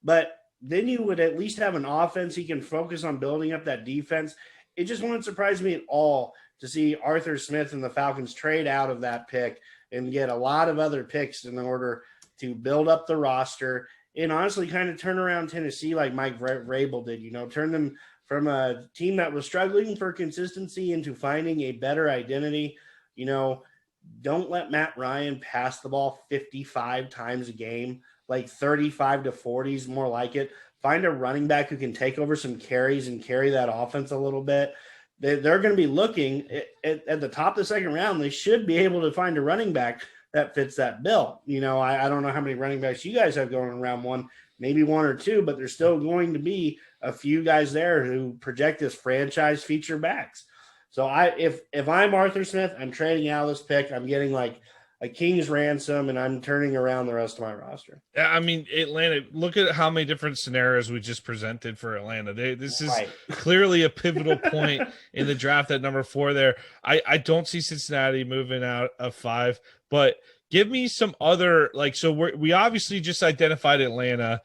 But then you would at least have an offense he can focus on building up that defense. It just wouldn't surprise me at all to see Arthur Smith and the Falcons trade out of that pick and get a lot of other picks in order to build up the roster and honestly kind of turn around Tennessee like Mike Vrabel did, turn them from a team that was struggling for consistency into finding a better identity. Don't let Matt Ryan pass the ball 55 times a game, like 35 to 40 is more like it. Find a running back who can take over some carries and carry that offense a little bit. They're going to be looking at the top of the second round. They should be able to find a running back that fits that bill. I don't know how many running backs you guys have going in round 1, maybe 1 or 2, but there's still going to be a few guys there who project as franchise feature backs. So if I'm Arthur Smith, I'm trading out this pick. I'm getting like a king's ransom, and I'm turning around the rest of my roster. Yeah, I mean, Atlanta, look at how many different scenarios we just presented for Atlanta. This is clearly a pivotal point in the draft at number 4 there. I don't see Cincinnati moving out of 5, but give me some other, so we obviously just identified Atlanta.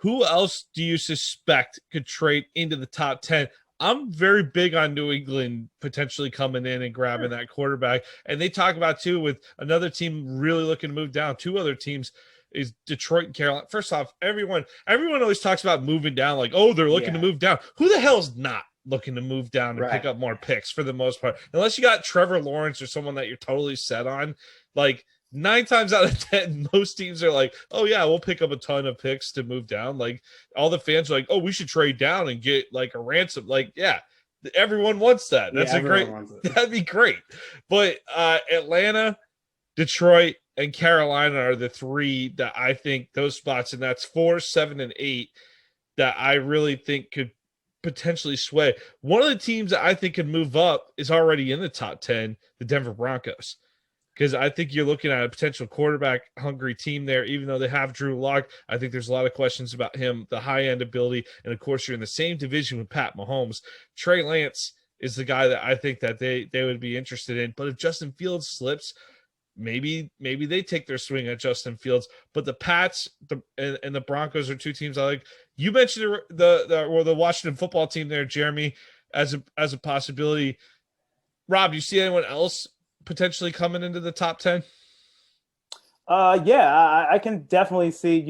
Who else do you suspect could trade into the top 10? I'm very big on New England potentially coming in and grabbing that quarterback. And they talk about, too, with another team really looking to move down. 2 other teams is Detroit and Carolina. First off, everyone always talks about moving down, like, oh, they're looking to move down. Who the hell is not looking to move down and pick up more picks for the most part? Unless you got Trevor Lawrence or someone that you're totally set on. 9 times out of 10, most teams are like, oh, yeah, we'll pick up a ton of picks to move down. All the fans are like, oh, we should trade down and get a ransom. Yeah, everyone wants that. That's that'd be great. But Atlanta, Detroit, and Carolina are the 3 that I think those spots, and that's 4, 7, and 8 that I really think could potentially sway. One of the teams that I think could move up is already in the top 10, the Denver Broncos. Because I think you're looking at a potential quarterback-hungry team there, even though they have Drew Lock. I think there's a lot of questions about him, the high-end ability, and, of course, you're in the same division with Pat Mahomes. Trey Lance, is the guy that I think that they would be interested in. But if Justin Fields slips, maybe they take their swing at Justin Fields. But the Pats and the Broncos are two teams I like. You mentioned the Washington football team there, Jeremy, as a possibility. Rob, you see anyone else potentially coming into the top 10? Yeah, I can definitely see,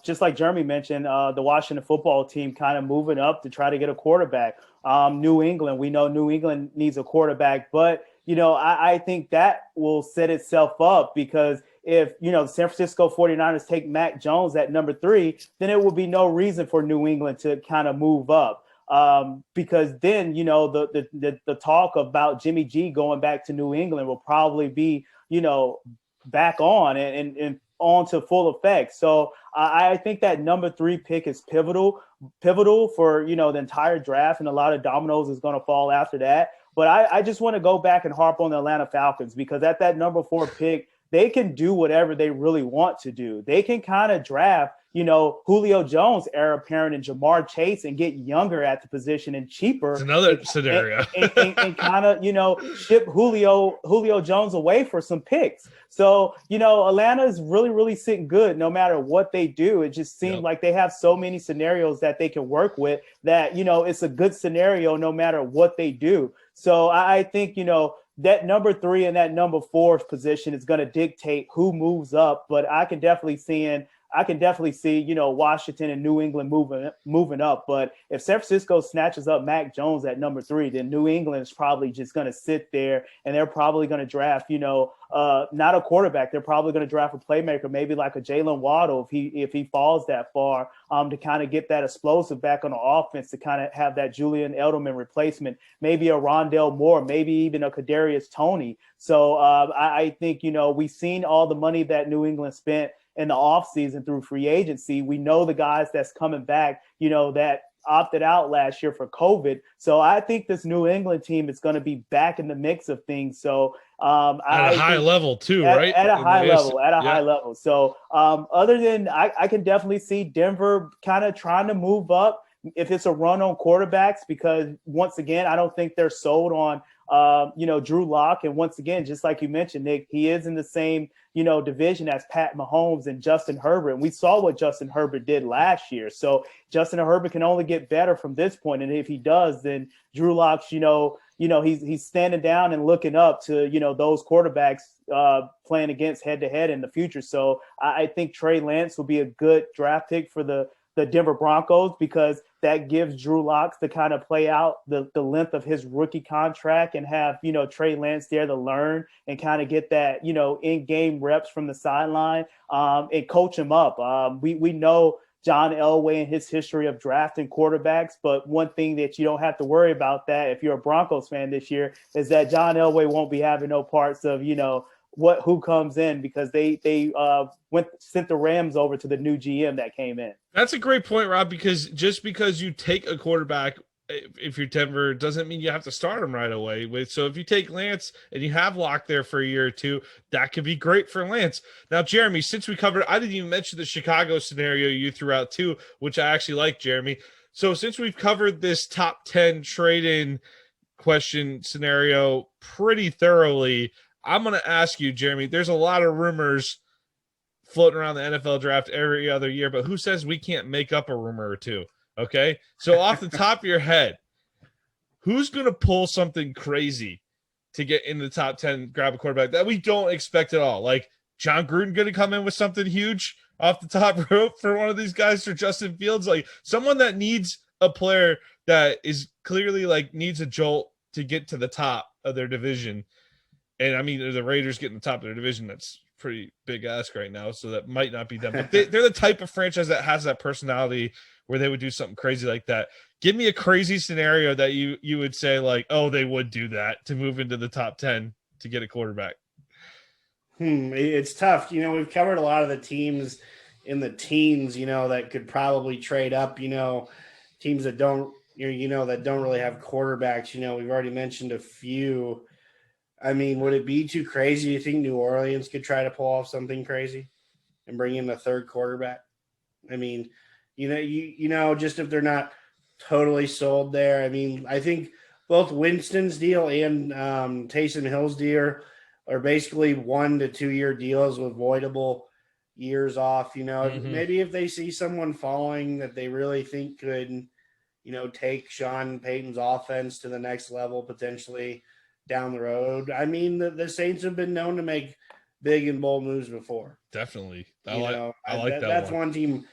just like Jeremy mentioned, the Washington football team kind of moving up to try to get a quarterback. New England, we know New England needs a quarterback, but, I think that will set itself up because if, the San Francisco 49ers take Mac Jones at number 3, then it will be no reason for New England to kind of move up. Because then, the talk about Jimmy G going back to New England will probably be, back on and on to full effect. So I think that number 3 pick is pivotal for, the entire draft, and a lot of dominoes is going to fall after that. But I just want to go back and harp on the Atlanta Falcons, because at that number 4 pick, they can do whatever they really want to do. They can kind of draft, Julio Jones, heir apparent, and Jamar Chase, and get younger at the position and cheaper. It's another scenario. and kind of, ship Julio Jones away for some picks. So, Atlanta is really, really sitting good no matter what they do. It just seems like they have so many scenarios that they can work with that, it's a good scenario no matter what they do. So I think, that number 3 and that number 4 position is going to dictate who moves up. But I can definitely see, Washington and New England moving up. But if San Francisco snatches up Mac Jones at number 3, then New England is probably just going to sit there, and they're probably going to draft, not a quarterback. They're probably going to draft a playmaker, maybe like a Jalen Waddle if he falls that far, to kind of get that explosive back on the offense, to kind of have that Julian Edelman replacement, maybe a Rondale Moore, maybe even a Kadarius Toney. So I think, we've seen all the money that New England spent in the offseason through free agency. We know the guys that's coming back, that opted out last year for COVID. So I think this New England team is going to be back in the mix of things. So at a high level too, right? At a high level. So other than I can definitely see Denver kind of trying to move up if it's a run on quarterbacks, because once again, I don't think they're sold on Drew Lock. And once again, just like you mentioned, Nick, he is in the same, division as Pat Mahomes and Justin Herbert. And we saw what Justin Herbert did last year. So Justin Herbert can only get better from this point. And if he does, then Drew Lock's, he's standing down and looking up to, those quarterbacks playing against head to head in the future. So I think Trey Lance will be a good draft pick for the Denver Broncos, because that gives Drew Lock to kind of play out the length of his rookie contract and have, Trey Lance there to learn and kind of get that, in-game reps from the sideline and coach him up. We know John Elway and his history of drafting quarterbacks, but one thing that you don't have to worry about that if you're a Broncos fan this year is that John Elway won't be having no parts of, who comes in, because they sent the Rams over to the new GM that came in. That's a great point, Rob, because just because you take a quarterback, if you're Denver, doesn't mean you have to start him right away. So if you take Lance and you have Locke there for a year or two, that could be great for Lance. Now, Jeremy, since we covered, I didn't even mention the Chicago scenario you threw out too, which I actually like, Jeremy. So since we've covered this top 10 trade-in question scenario pretty thoroughly, I'm going to ask you, Jeremy, there's a lot of rumors floating around the NFL draft every other year, but who says we can't make up a rumor or two? Okay. So off the top of your head, who's going to pull something crazy to get in the top 10, grab a quarterback that we don't expect at all? Like John Gruden going to come in with something huge off the top rope for one of these guys, for Justin Fields, like someone that needs a player that is clearly like needs a jolt to get to the top of their division. And I mean, the Raiders getting the top of their division, that's pretty big ask right now. So that might not be them, but they're the type of franchise that has that personality where they would do something crazy like that. Give me a crazy scenario that you would say like, oh, they would do that to move into the top 10 to get a quarterback. It's tough. We've covered a lot of the teams in the teens, that could probably trade up, teams that don't, that don't really have quarterbacks. We've already mentioned a few. I mean, would it be too crazy? Do you think New Orleans could try to pull off something crazy and bring in a third quarterback? I mean, just if they're not totally sold there. I mean, I think both Winston's deal and Taysom Hill's deal are basically 1 to 2 year deals with voidable years off. Maybe if they see someone falling that they really think could, take Sean Payton's offense to the next level potentially down the road. I mean, the Saints have been known to make big and bold moves before. Definitely. I like that. That's one team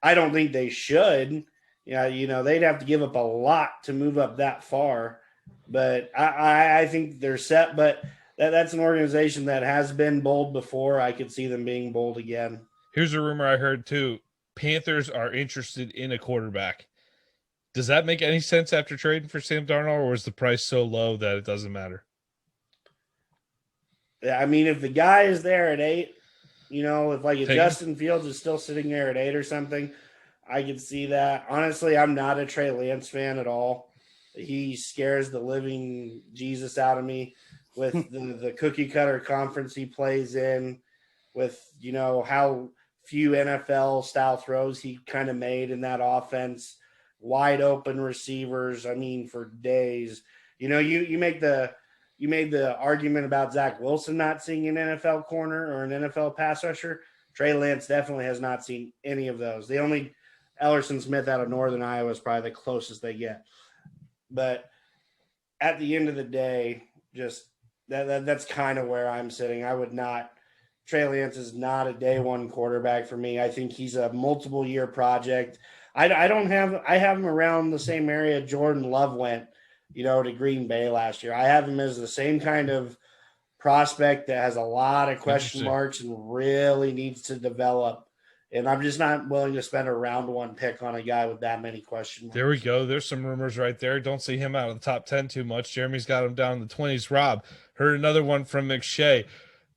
I don't think they should. Yeah, they'd have to give up a lot to move up that far. But I think they're set. But that's an organization that has been bold before. I could see them being bold again. Here's a rumor I heard too. Panthers are interested in a quarterback. Does that make any sense after trading for Sam Darnold, or is the price so low that it doesn't matter? Yeah, I mean, if the guy is there at 8, if Justin Fields is still sitting there at 8 or something, I could see that. Honestly, I'm not a Trey Lance fan at all. He scares the living Jesus out of me with the cookie cutter conference he plays in, with, how few NFL style throws he kind of made in that offense, wide open receivers. I mean, for days, you made the argument about Zach Wilson not seeing an NFL corner or an NFL pass rusher. Trey Lance definitely has not seen any of those. The only Ellerson Smith out of Northern Iowa is probably the closest they get. But at the end of the day, just that's kind of where I'm sitting. I would not – Trey Lance is not a day one quarterback for me. I think he's a multiple year project. I have him around the same area Jordan Love went, to Green Bay last year. I have him as the same kind of prospect that has a lot of question marks and really needs to develop. And I'm just not willing to spend a round 1 pick on a guy with that many question marks. There we go. There's some rumors right there. Don't see him out of the top 10 too much. Jeremy's got him down in the 20s. Rob, heard another one from McShay.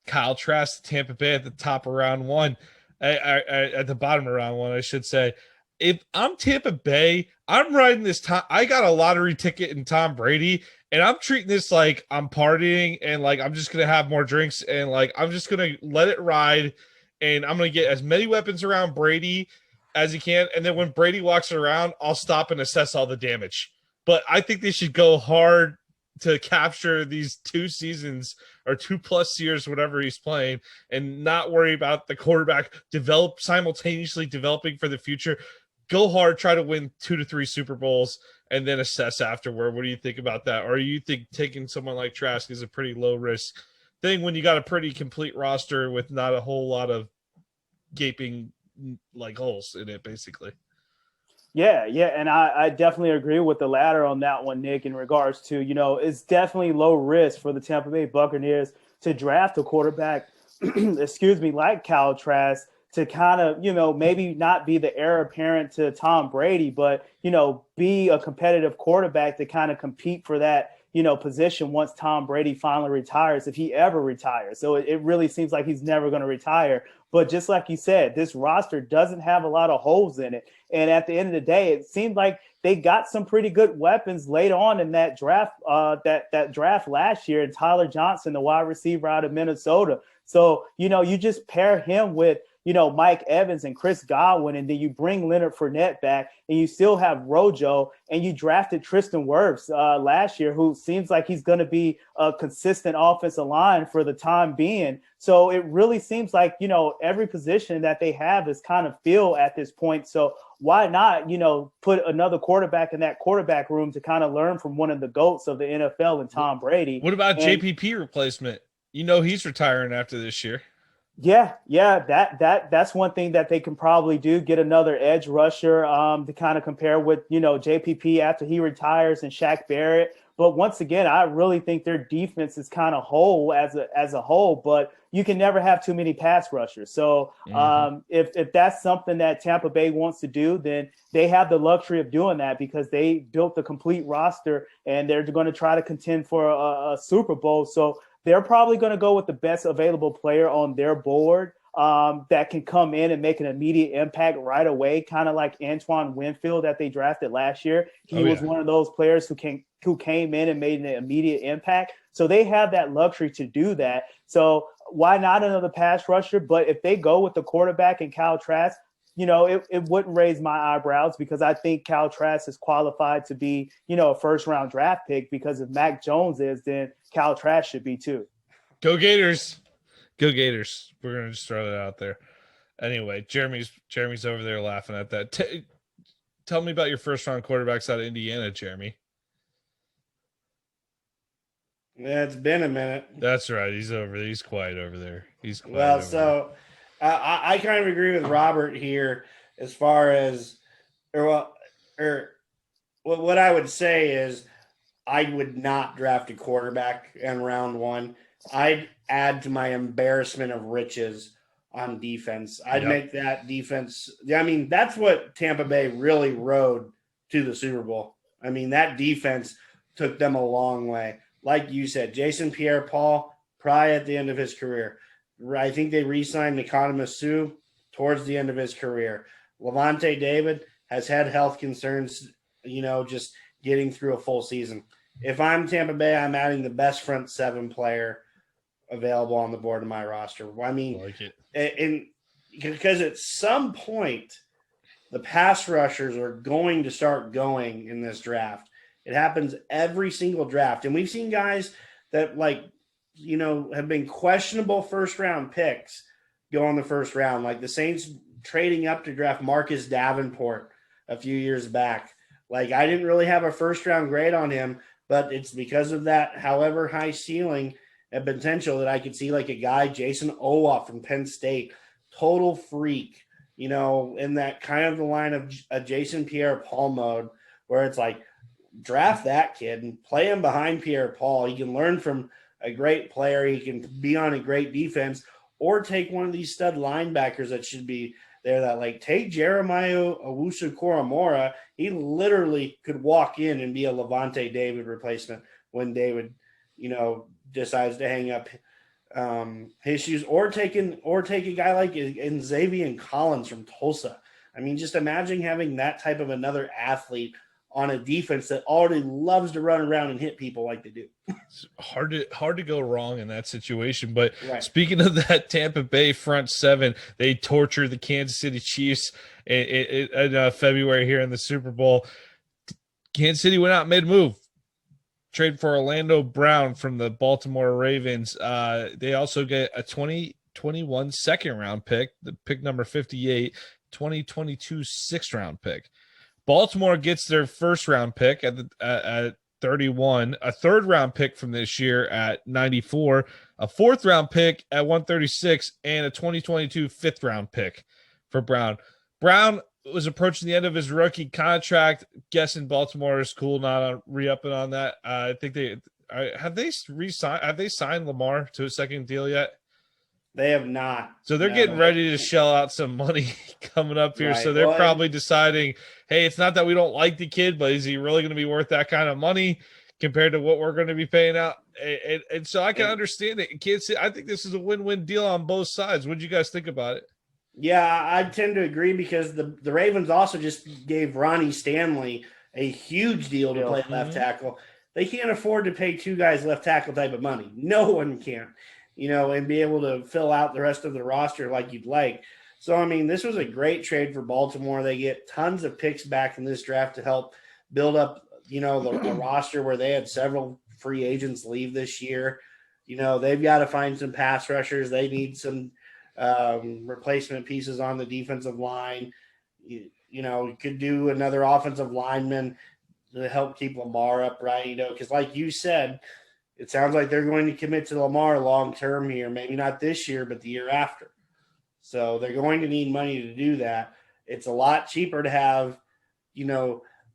Kyle Trask, Tampa Bay at the top of round 1. At the bottom of round 1, I should say. If I'm Tampa Bay, I'm riding this time. I got a lottery ticket in Tom Brady, and I'm treating this like I'm partying and like I'm just going to have more drinks and like I'm just going to let it ride. And I'm going to get as many weapons around Brady as he can. And then when Brady walks around, I'll stop and assess all the damage. But I think they should go hard to capture these 2 seasons or 2+ years, whatever he's playing, and not worry about the quarterback simultaneously developing for the future. Go hard, try to win 2 to 3 Super Bowls, and then assess afterward. What do you think about that? Or you think taking someone like Trask is a pretty low risk thing when you got a pretty complete roster with not a whole lot of gaping holes in it, basically? Yeah, and I definitely agree with the latter on that one, Nick, in regards to, it's definitely low risk for the Tampa Bay Buccaneers to draft a quarterback, like Kyle Trask, to kind of, maybe not be the heir apparent to Tom Brady, but, be a competitive quarterback to kind of compete for that, position once Tom Brady finally retires, if he ever retires. So it really seems like he's never going to retire. But just like you said, this roster doesn't have a lot of holes in it. And at the end of the day, it seemed like they got some pretty good weapons late on in that draft, that draft last year, and Tyler Johnson, the wide receiver out of Minnesota. So, you just pair him with, Mike Evans and Chris Godwin, and then you bring Leonard Fournette back, and you still have Rojo, and you drafted Tristan Wirfs last year, who seems like he's going to be a consistent offensive line for the time being. So it really seems like, every position that they have is kind of filled at this point. So why not, put another quarterback in that quarterback room to kind of learn from one of the GOATs of the NFL and Tom Brady? What about JPP replacement? He's retiring after this year. Yeah, that's one thing that they can probably do, get another edge rusher to kind of compare with, JPP after he retires and Shaq Barrett. But once again, I really think their defense is kind of whole as a whole, but you can never have too many pass rushers. So if that's something that Tampa Bay wants to do, then they have the luxury of doing that because they built a complete roster and they're going to try to contend for a Super Bowl. So they're probably going to go with the best available player on their board that can come in and make an immediate impact right away, kind of like Antoine Winfield that they drafted last year. He was one of those players who came in and made an immediate impact. So they have that luxury to do that. So why not another pass rusher? But if they go with the quarterback and Kyle Trask, it wouldn't raise my eyebrows because I think Cal Trask is qualified to be, a first-round draft pick because if Mac Jones is, then Cal Trask should be too. Go Gators. Go Gators. We're going to just throw that out there. Anyway, Jeremy's over there laughing at that. Tell me about your first-round quarterbacks out of Indiana, Jeremy. Yeah, it's been a minute. That's right. He's over there. He's quiet over there. I kind of agree with Robert here as far as what I would say is I would not draft a quarterback in round 1. I'd add to my embarrassment of riches on defense. I'd make that defense. I mean, that's what Tampa Bay really rode to the Super Bowl. I mean, that defense took them a long way. Like you said, Jason Pierre-Paul, probably at the end of his career. I think they re-signed Economist Sue towards the end of his career. Levante David has had health concerns, just getting through a full season. If I'm Tampa Bay, I'm adding the best front 7 player available on the board of my roster. I mean, because at some point, the pass rushers are going to start going in this draft. It happens every single draft. And we've seen guys that have been questionable first-round picks go in the first round. Like the Saints trading up to draft Marcus Davenport a few years back. Like I didn't really have a first-round grade on him, but it's because of that however high ceiling and potential that I could see like a guy, Jason Owa from Penn State, total freak, in that kind of the line of a Jason Pierre-Paul mode where it's like, draft that kid and play him behind Pierre-Paul. He can learn from a great player. He can be on a great defense, or take one of these stud linebackers that should be there that take Jeremiah Owusu-Koramoah. He literally could walk in and be a Levante David replacement when David, decides to hang up his shoes, or take a guy like Xavier Collins from Tulsa. I mean, just imagine having that type of another athlete on a defense that already loves to run around and hit people like they do. It's hard to go wrong in that situation. But Speaking of that Tampa Bay front 7, they tortured the Kansas City Chiefs in February here in the Super Bowl. Kansas City went out and made a move. Trade for Orlando Brown from the Baltimore Ravens. They also get a 2021 second-round pick, the pick number 58, 2022 sixth-round pick. Baltimore gets their first-round pick at 31, a third-round pick from this year at 94, a fourth-round pick at 136, and a 2022 fifth-round pick for Brown. Brown was approaching the end of his rookie contract. Guessing Baltimore is cool not on re-upping on that. I think have they signed Lamar to a second deal yet? They have not. So they're getting ready to shell out some money coming up here. Right. So they're probably deciding, hey, it's not that we don't like the kid, but is he really going to be worth that kind of money compared to what we're going to be paying out? And so I can understand it. I think this is a win-win deal on both sides. What do you guys think about it? Yeah, I tend to agree because the Ravens also just gave Ronnie Stanley a huge deal to play left tackle. They can't afford to pay 2 guys left tackle type of money. No one can. And be able to fill out the rest of the roster like you'd like. So, I mean, this was a great trade for Baltimore. They get tons of picks back in this draft to help build up, the roster where they had several free agents leave this year. They've got to find some pass rushers. They need some replacement pieces on the defensive line. You could do another offensive lineman to help keep Lamar upright, because like you said, it sounds like they're going to commit to Lamar long-term here, maybe not this year, but the year after. So they're going to need money to do that. It's a lot cheaper to have,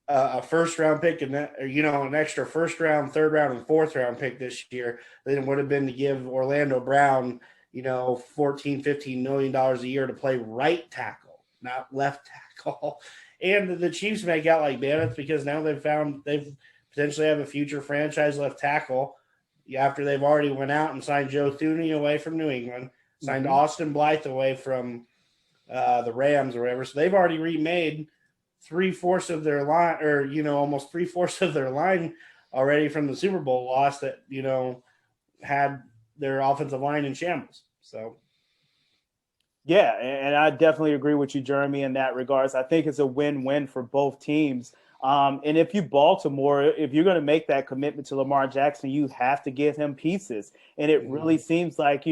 a first-round pick and an extra first-round, third-round, and fourth-round pick this year than it would have been to give Orlando Brown, $14, $15 million a year to play right tackle, not left tackle. And the Chiefs make out like bandits because now they've potentially have a future franchise left tackle after they've already went out and signed Joe Thuney away from New England, signed Austin Blythe away from the Rams or whatever. So they've already remade 3/4 of their line, or almost 3/4 of their line already from the Super Bowl loss that had their offensive line in shambles. So Yeah, and I definitely agree with you, Jeremy, in that regards. I think it's a win-win for both teams. And if you Baltimore, if you're going to make that commitment to Lamar Jackson, you have to give him pieces. And it really seems like,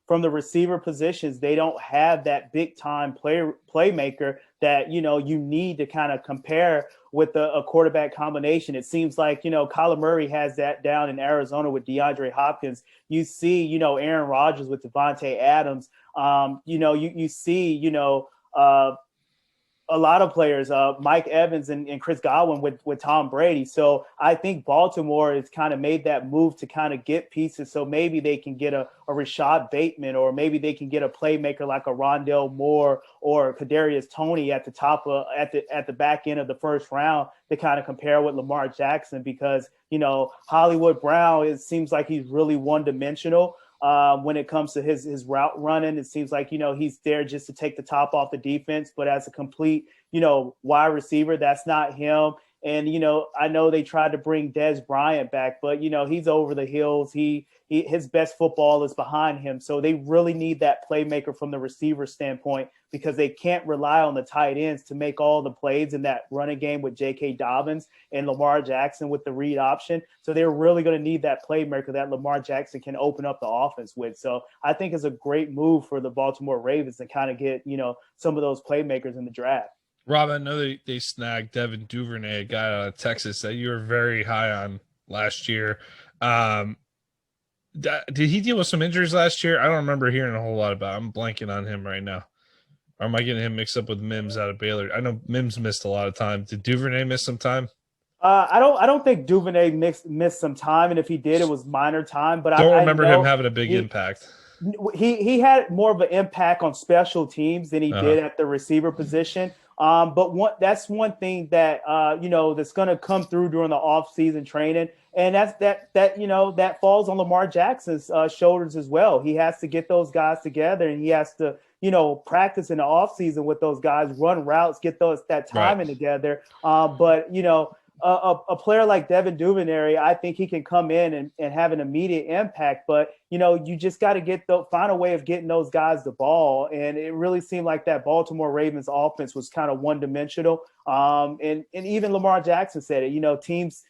from the receiver positions, they don't have that big time playmaker that, you need to kind of compare with a quarterback combination. It seems like, Kyler Murray has that down in Arizona with DeAndre Hopkins. You see, Aaron Rodgers with Devontae Adams. You see, a lot of players, Mike Evans and Chris Godwin with Tom Brady. So I think Baltimore has kind of made that move to kind of get pieces. So maybe they can get a Rashad Bateman, or maybe they can get a playmaker like a Rondell Moore or Kadarius Toney at the top of at the back end of the first round to kind of compare with Lamar Jackson, because Hollywood Brown, it seems like he's really one dimensional. When it comes to his route running, it seems like, he's there just to take the top off the defense, but as a complete, wide receiver, that's not him. And, I know they tried to bring Dez Bryant back, but, he's over the hills. His best football is behind him. So they really need that playmaker from the receiver standpoint, because they can't rely on the tight ends to make all the plays in that running game with J.K. Dobbins and Lamar Jackson with the read option. So they're really going to need that playmaker that Lamar Jackson can open up the offense with. So I think it's a great move for the Baltimore Ravens to kind of get, some of those playmakers in the draft. Rob, I know they snagged Devin Duvernay, a guy out of Texas that you were very high on last year. Did he deal with some injuries last year? I don't remember hearing a whole lot about it. I'm blanking on him right now. Or am I getting him mixed up with Mims out of Baylor? I know Mims missed a lot of time. Did Duvernay miss some time? I don't think Duvernay missed some time, and if he did, it was minor time. But I don't remember him having a big impact. He had more of an impact on special teams than he did at the receiver position. But that's one thing that that's going to come through during the off-season training, and that falls on Lamar Jackson's shoulders as well. He has to get those guys together, and he has to practice in the off-season with those guys, run routes, get that timing together. But a player like Devin Duvernay, I think he can come in and have an immediate impact, but you just got to find a way of getting those guys the ball. And it really seemed like that Baltimore Ravens offense was kind of one dimensional. And even Lamar Jackson said it, teams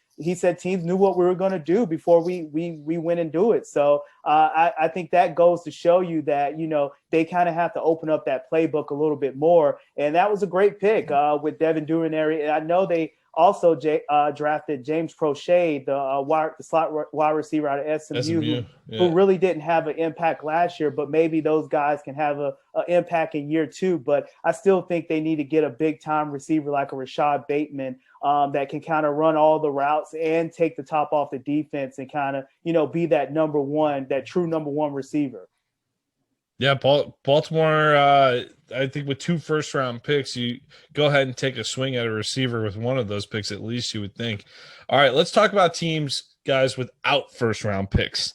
knew what we were going to do before we went and do it. So I think that goes to show you that, they kind of have to open up that playbook a little bit more. And that was a great pick with Devin Duvernay. And I know they also drafted James Prochet, the slot wide receiver out of SMU. Who really didn't have an impact last year, but maybe those guys can have an impact in year two. But I still think they need to get a big-time receiver like a Rashad Bateman that can kind of run all the routes and take the top off the defense and kind of, be that true number one receiver. Yeah, Baltimore, I think with 2 first-round picks, you go ahead and take a swing at a receiver with one of those picks, at least you would think. All right, let's talk about teams, guys, without first-round picks.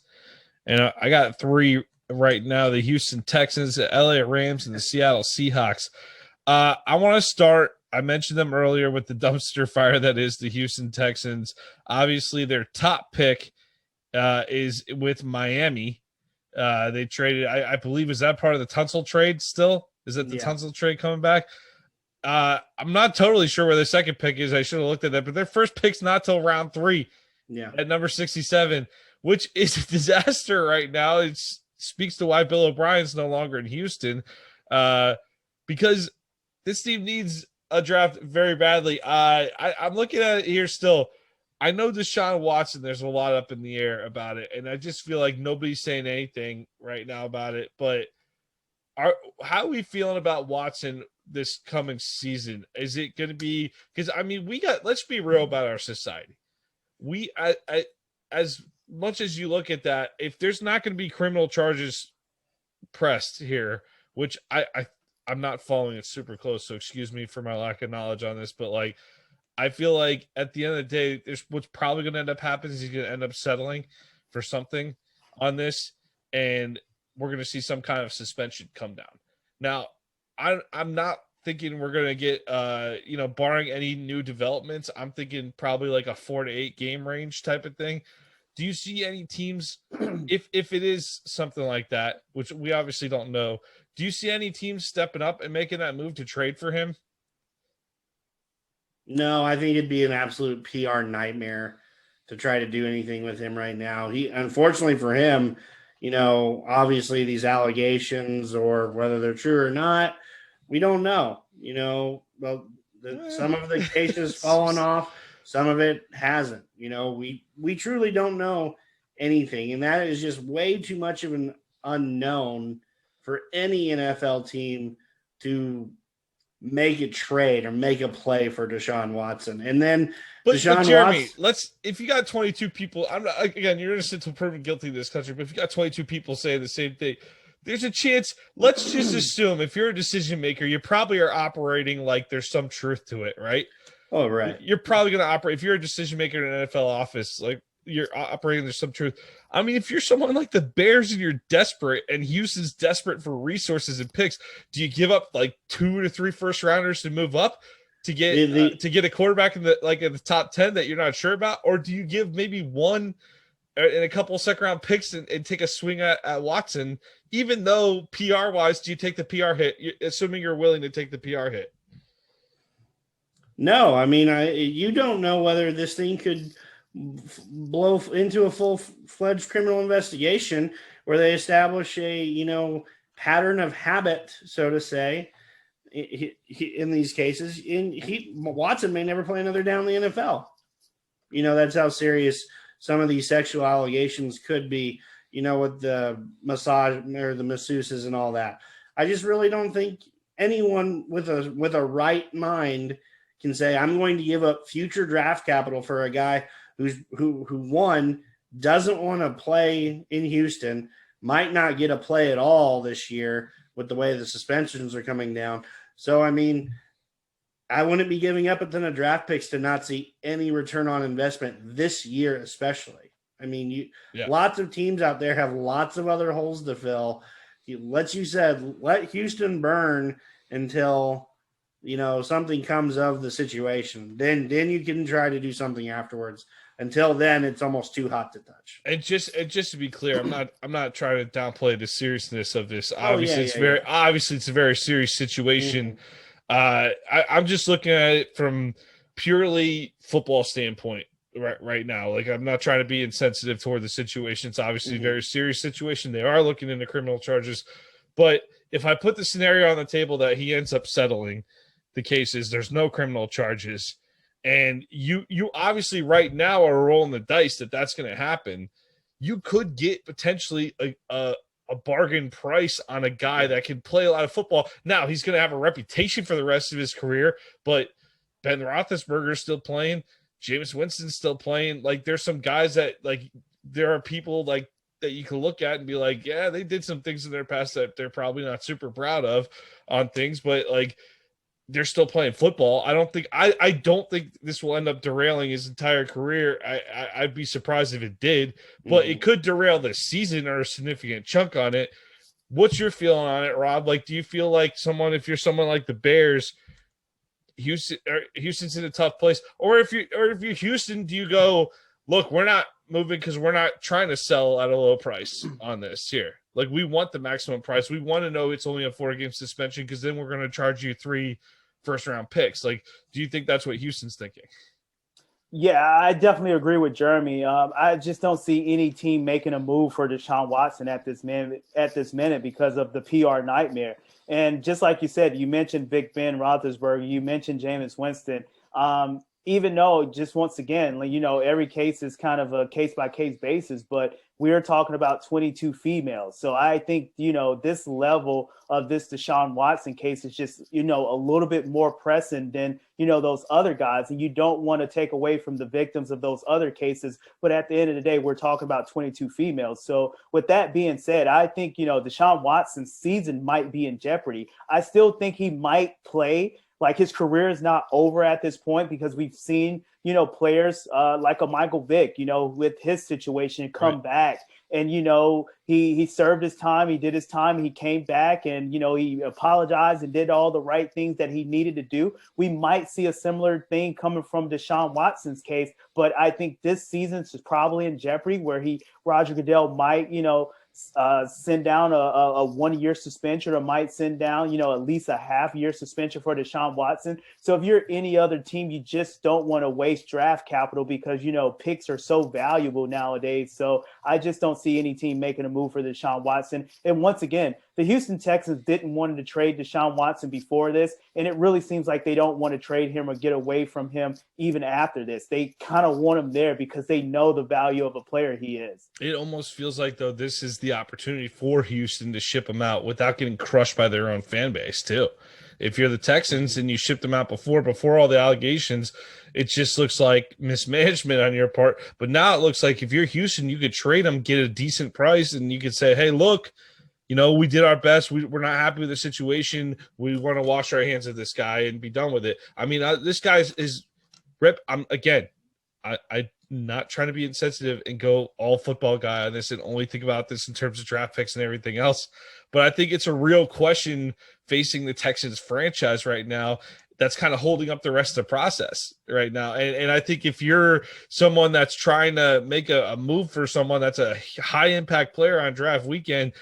And I got 3 right now, the Houston Texans, the LA Rams, and the Seattle Seahawks. I want to start, I mentioned them earlier, with the dumpster fire that is the Houston Texans. Obviously, their top pick is with Miami. They traded, I believe, is that part of the Tunsil trade still? Is that the Tunsil trade coming back? I'm not totally sure where the second pick is. I should have looked at that, but their first pick's not till round 3 at number 67, which is a disaster right now. It speaks to why Bill O'Brien's no longer in Houston, because this team needs a draft very badly. I'm looking at it here still. I know Deshaun Watson, there's a lot up in the air about it, and I just feel like nobody's saying anything right now about it. But how are we feeling about Watson this coming season? Is it going to be – because, I mean, let's be real about our society. As much as you look at that, if there's not going to be criminal charges pressed here, which I'm not following it super close, so excuse me for my lack of knowledge on this, but, like, I feel like at the end of the day, what's probably going to end up happening is he's going to end up settling for something on this, and we're going to see some kind of suspension come down. Now, I'm not thinking we're going to get, barring any new developments, I'm thinking probably like a 4 to 8 game range type of thing. Do you see any teams, if it is something like that, which we obviously don't know, do you see any teams stepping up and making that move to trade for him? No, I think it'd be an absolute PR nightmare to try to do anything with him right now. He, unfortunately for him, obviously these allegations, or whether they're true or not, we don't know. Some of the cases fallen off, some of it hasn't. We truly don't know anything, and that is just way too much of an unknown for any NFL team to make a trade or make a play for Deshaun Watson. And then but Jeremy, if you got 22 people, I'm not, again, you're innocent until proven guilty in this country, but if you got 22 people saying the same thing, there's a chance. Let's just assume if you're a decision maker, you probably are operating like there's some truth to it, right? Oh, right. You're probably going to operate, if you're a decision maker in an NFL office, like you're operating, there's some truth. I mean, if you're someone like the Bears and you're desperate and Houston's desperate for resources and picks, do you give up like 2 to 3 first rounders to move up to get a quarterback in the top 10 that you're not sure about? Or do you give maybe one and a couple of second round picks and take a swing at Watson, even though PR wise, do you take the PR hit, assuming you're willing to take the PR hit? No, I mean, you don't know whether this thing could blow into a full-fledged criminal investigation where they establish a, pattern of habit, so to say, in these cases. Watson may never play another down in the NFL. That's how serious some of these sexual allegations could be, with the massage or the masseuses and all that. I just really don't think anyone with a right mind can say, I'm going to give up future draft capital for a guy who one doesn't want to play in Houston, might not get a play at all this year with the way the suspensions are coming down. So, I mean, I wouldn't be giving up a ton of draft picks to not see any return on investment this year, especially. I mean, lots of teams out there have lots of other holes to fill. Let Houston burn until something comes of the situation. Then you can try to do something afterwards. Until then, it's almost too hot to touch. And just to be clear, I'm not trying to downplay the seriousness of this. Obviously, it's a very serious situation. I'm just looking at it from purely football standpoint right now. Like, I'm not trying to be insensitive toward the situation. It's obviously a very serious situation. They are looking into criminal charges, but if I put the scenario on the table that he ends up settling the cases, there's no criminal charges. And you obviously right now are rolling the dice that that's going to happen. You could get potentially a bargain price on a guy that can play a lot of football. Now, he's going to have a reputation for the rest of his career, but Ben Roethlisberger is still playing. Jameis Winston's still playing. Like, there's some guys that, like, there are people like that you can look at and be like, yeah, they did some things in their past that they're probably not super proud of on things, but like, they're still playing football. I don't think this will end up derailing his entire career. I'd be surprised if it did, but it could derail the season or a significant chunk on it. What's your feeling on it, Rob? Like, do you feel like if you're someone like the Bears, Houston's in a tough place, or if you're Houston, do you go, look, we're not moving because we're not trying to sell at a low price on this here. Like, we want the maximum price. We want to know it's only a 4-game suspension because then we're going to charge you 3 first-round picks. Like, do you think that's what Houston's thinking? Yeah, I definitely agree with Jeremy. I just don't see any team making a move for Deshaun Watson at this minute because of the PR nightmare. And just like you said, you mentioned Big Ben Roethlisberger, you mentioned Jameis Winston. Even though, just once again, every case is kind of a case-by-case basis, but we're talking about 22 females. So I think, this level of this Deshaun Watson case is just, a little bit more pressing than, those other guys. And you don't want to take away from the victims of those other cases. But at the end of the day, we're talking about 22 females. So with that being said, I think, Deshaun Watson's season might be in jeopardy. I still think he might play. Like, his career is not over at this point because we've seen, players like a Michael Vick, with his situation come back and he served his time, he did his time, he came back, and he apologized and did all the right things that he needed to do. We might see a similar thing coming from Deshaun Watson's case, but I think this season is probably in jeopardy where Roger Goodell might send down a 1 year suspension, or might send down at least a half-year suspension for Deshaun Watson. So if you're any other team, you just don't want to waste draft capital because picks are so valuable nowadays. So I just don't see any team making a move for Deshaun Watson. And once again, the Houston Texans didn't want to trade Deshaun Watson before this, and it really seems like they don't want to trade him or get away from him even after this. They kind of want him there because they know the value of a player he is. It almost feels like, though, this is the opportunity for Houston to ship him out without getting crushed by their own fan base, too. If you're the Texans and you shipped them out before all the allegations, it just looks like mismanagement on your part. But now it looks like if you're Houston, you could trade him, get a decent price, and you could say, hey, look, we did our best. We're not happy with the situation. We want to wash our hands of this guy and be done with it. I mean, this guy is rip. I'm not trying to be insensitive and go all football guy on this and only think about this in terms of draft picks and everything else. But I think it's a real question facing the Texans franchise right now that's kind of holding up the rest of the process right now. And I think if you're someone that's trying to make a move for someone that's a high impact player on draft weekend,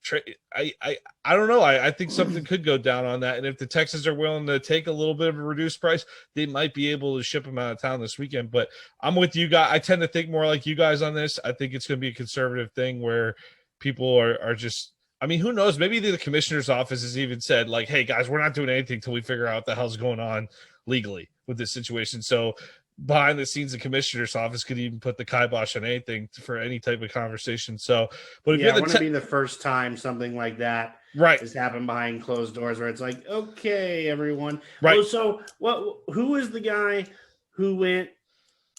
I don't know. I think something could go down on that. And if the Texans are willing to take a little bit of a reduced price, they might be able to ship him out of town this weekend. But I'm with you guys. I tend to think more like you guys on this. I think it's going to be a conservative thing where people are just, I mean, who knows? Maybe the commissioner's office has even said, like, hey, guys, we're not doing anything until we figure out what the hell's going on legally with this situation. So behind the scenes, the commissioner's office could even put the kibosh on anything for any type of conversation. So, but if it wouldn't be the first time something like that has happened behind closed doors where it's like, okay, everyone. Right. Oh, so who is the guy who went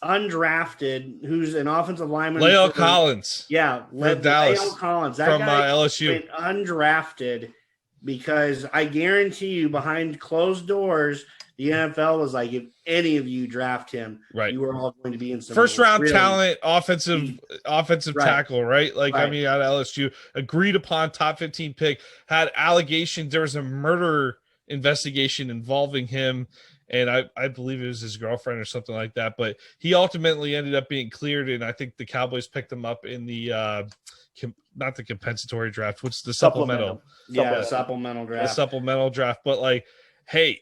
undrafted, who's an offensive lineman? La'el Collins. Yeah. Dallas. La'el Collins. That from guy LSU. went undrafted because I guarantee you behind closed doors, the NFL was like, if any of you draft him, you are all going to be in some first round really talent, offensive tackle, right? Like, Right. I mean, out of LSU, agreed upon top 15 pick, had allegations. There was a murder investigation involving him, and I believe it was his girlfriend or something like that. But he ultimately ended up being cleared, and I think the Cowboys picked him up in the not the compensatory draft. What's the supplemental? Supplemental draft. The supplemental draft, but like. Hey,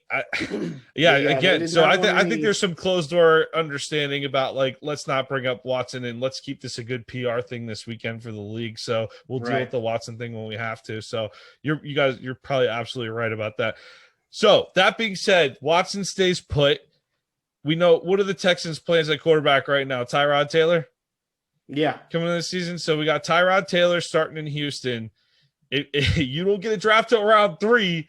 again, so I think there's some closed door understanding about like, let's not bring up Watson and let's keep this a good PR thing this weekend for the league. So we'll deal with the Watson thing when we have to. So you're probably absolutely right about that. So that being said, Watson stays put. We know, what are the Texans' plans at quarterback right now? Tyrod Taylor? Yeah. Coming in this season. So we got Tyrod Taylor starting in Houston. If you don't get a draft till round 3,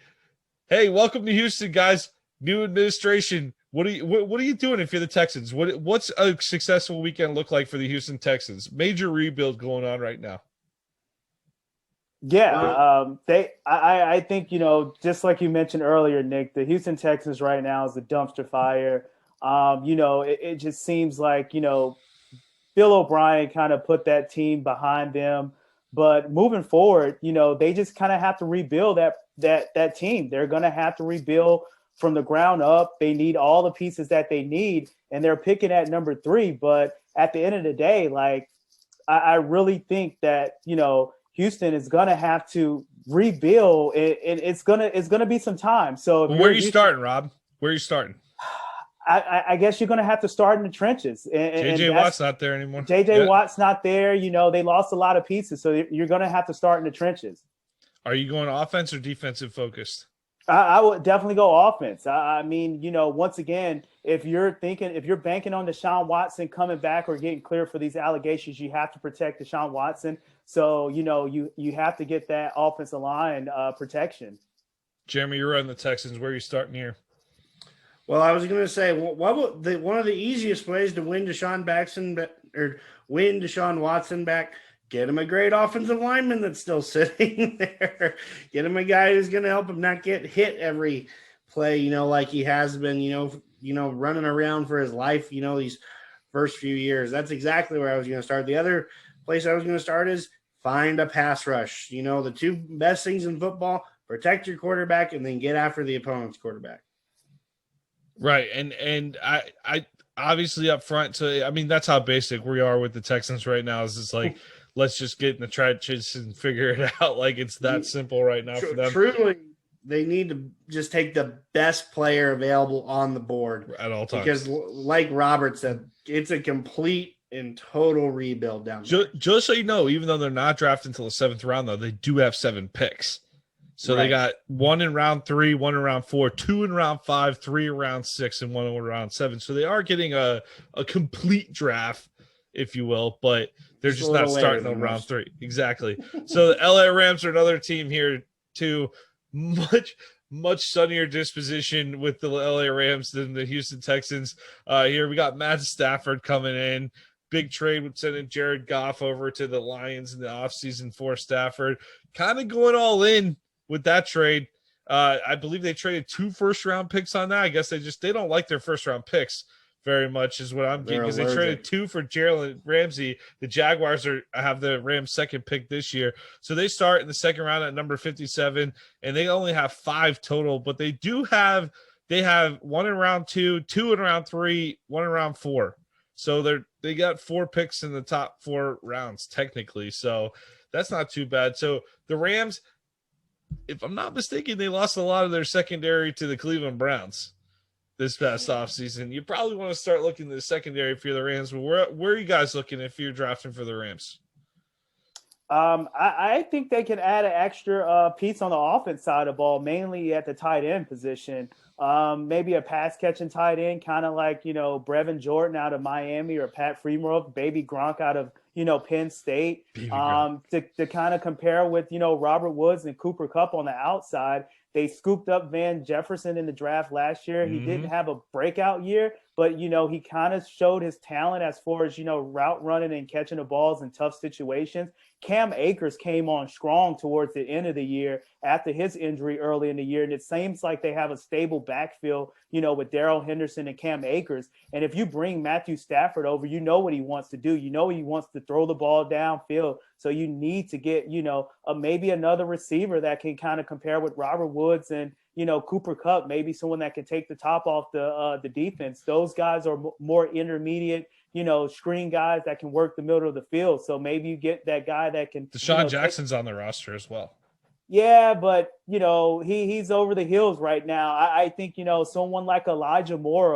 hey, welcome to Houston, guys. New administration. What are you doing if you're the Texans? What's a successful weekend look like for the Houston Texans? Major rebuild going on right now. Yeah, I think, just like you mentioned earlier, Nick, the Houston Texans right now is a dumpster fire. It just seems like, Bill O'Brien kind of put that team behind them. But moving forward, they just kind of have to rebuild that team. They're going to have to rebuild from the ground up. They need all the pieces that they need, and they're picking at number 3. But at the end of the day, like, I really think that, Houston is going to have to rebuild, and it's gonna be some time. So where are you starting, Rob? Where are you starting? I guess you're going to have to start in the trenches. JJ Watt's not there anymore. Watt's not there. They lost a lot of pieces, so you're going to have to start in the trenches. Are you going offense or defensive focused? I would definitely go offense. I mean, once again, if you're banking on Deshaun Watson coming back or getting cleared for these allegations, you have to protect Deshaun Watson. So, you have to get that offensive line protection. Jeremy, you're on the Texans. Where are you starting here? Well, I was going to say, one of the easiest ways to win Deshaun Watson back, get him a great offensive lineman that's still sitting there. Get him a guy who's going to help him not get hit every play, like he has been, running around for his life, these first few years. That's exactly where I was going to start. The other place I was going to start is find a pass rush. You know, the two best things in football, protect your quarterback and then get after the opponent's quarterback. Right. And I obviously up front, so I mean that's how basic we are with the Texans right now. Is it's like let's just get in the trenches and figure it out. Like it's that simple right now for them. Truly, they need to just take the best player available on the board At all times. Because like Robert said, it's a complete and total rebuild down there. Just so you know, even though they're not drafted until the 7th round, though, they do have 7 picks. So They got 1 in round 3, 1 in round 4, 2 in round 5, 3 in round 6, and 1 in round 7. So they are getting a complete draft, if you will, but they're just not starting on round 3. Exactly. So the LA Rams are another team here too. Much sunnier disposition with the LA Rams than the Houston Texans. Here we got Matt Stafford coming in. Big trade with sending Jared Goff over to the Lions in the offseason for Stafford. Kind of going all in with that trade. I believe they traded 2 first-round picks on that. I guess they don't like their first-round picks very much is what I'm getting, because they traded 2 for Jalen Ramsey. The Jaguars have the Rams' second pick this year. So they start in the second round at number 57, and they only have 5 total, but they have 1 in round 2, 2 in round 3, 1 in round 4. So they got 4 picks in the top 4 rounds technically. So that's not too bad. So the Rams, if I'm not mistaken, they lost a lot of their secondary to the Cleveland Browns this past offseason. You probably want to start looking at the secondary for the Rams, but where are you guys looking if you're drafting for the Rams? I think they can add an extra piece on the offense side of the ball, mainly at the tight end position. Maybe a pass catching tight end, kind of like, Brevin Jordan out of Miami or Pat Freiermuth, Baby Gronk out of, Penn State, to kind of compare with, Robert Woods and Cooper Kupp on the outside. They scooped up Van Jefferson in the draft last year. He didn't have a breakout year, but, he kind of showed his talent as far as, route running and catching the balls in tough situations. Cam Akers came on strong towards the end of the year after his injury early in the year. And it seems like they have a stable backfield, with Darrell Henderson and Cam Akers. And if you bring Matthew Stafford over, you know what he wants to do. You know he wants to throw the ball downfield. So you need to get, maybe another receiver that can kind of compare with Robert Woods and, Cooper Kupp, maybe someone that can take the top off the defense. Those guys are more intermediate, screen guys that can work the middle of the field. So maybe you get that guy that can. Deshaun Jackson's on the roster as well. Yeah, but he's over the hills right now. I think someone like Elijah Moore,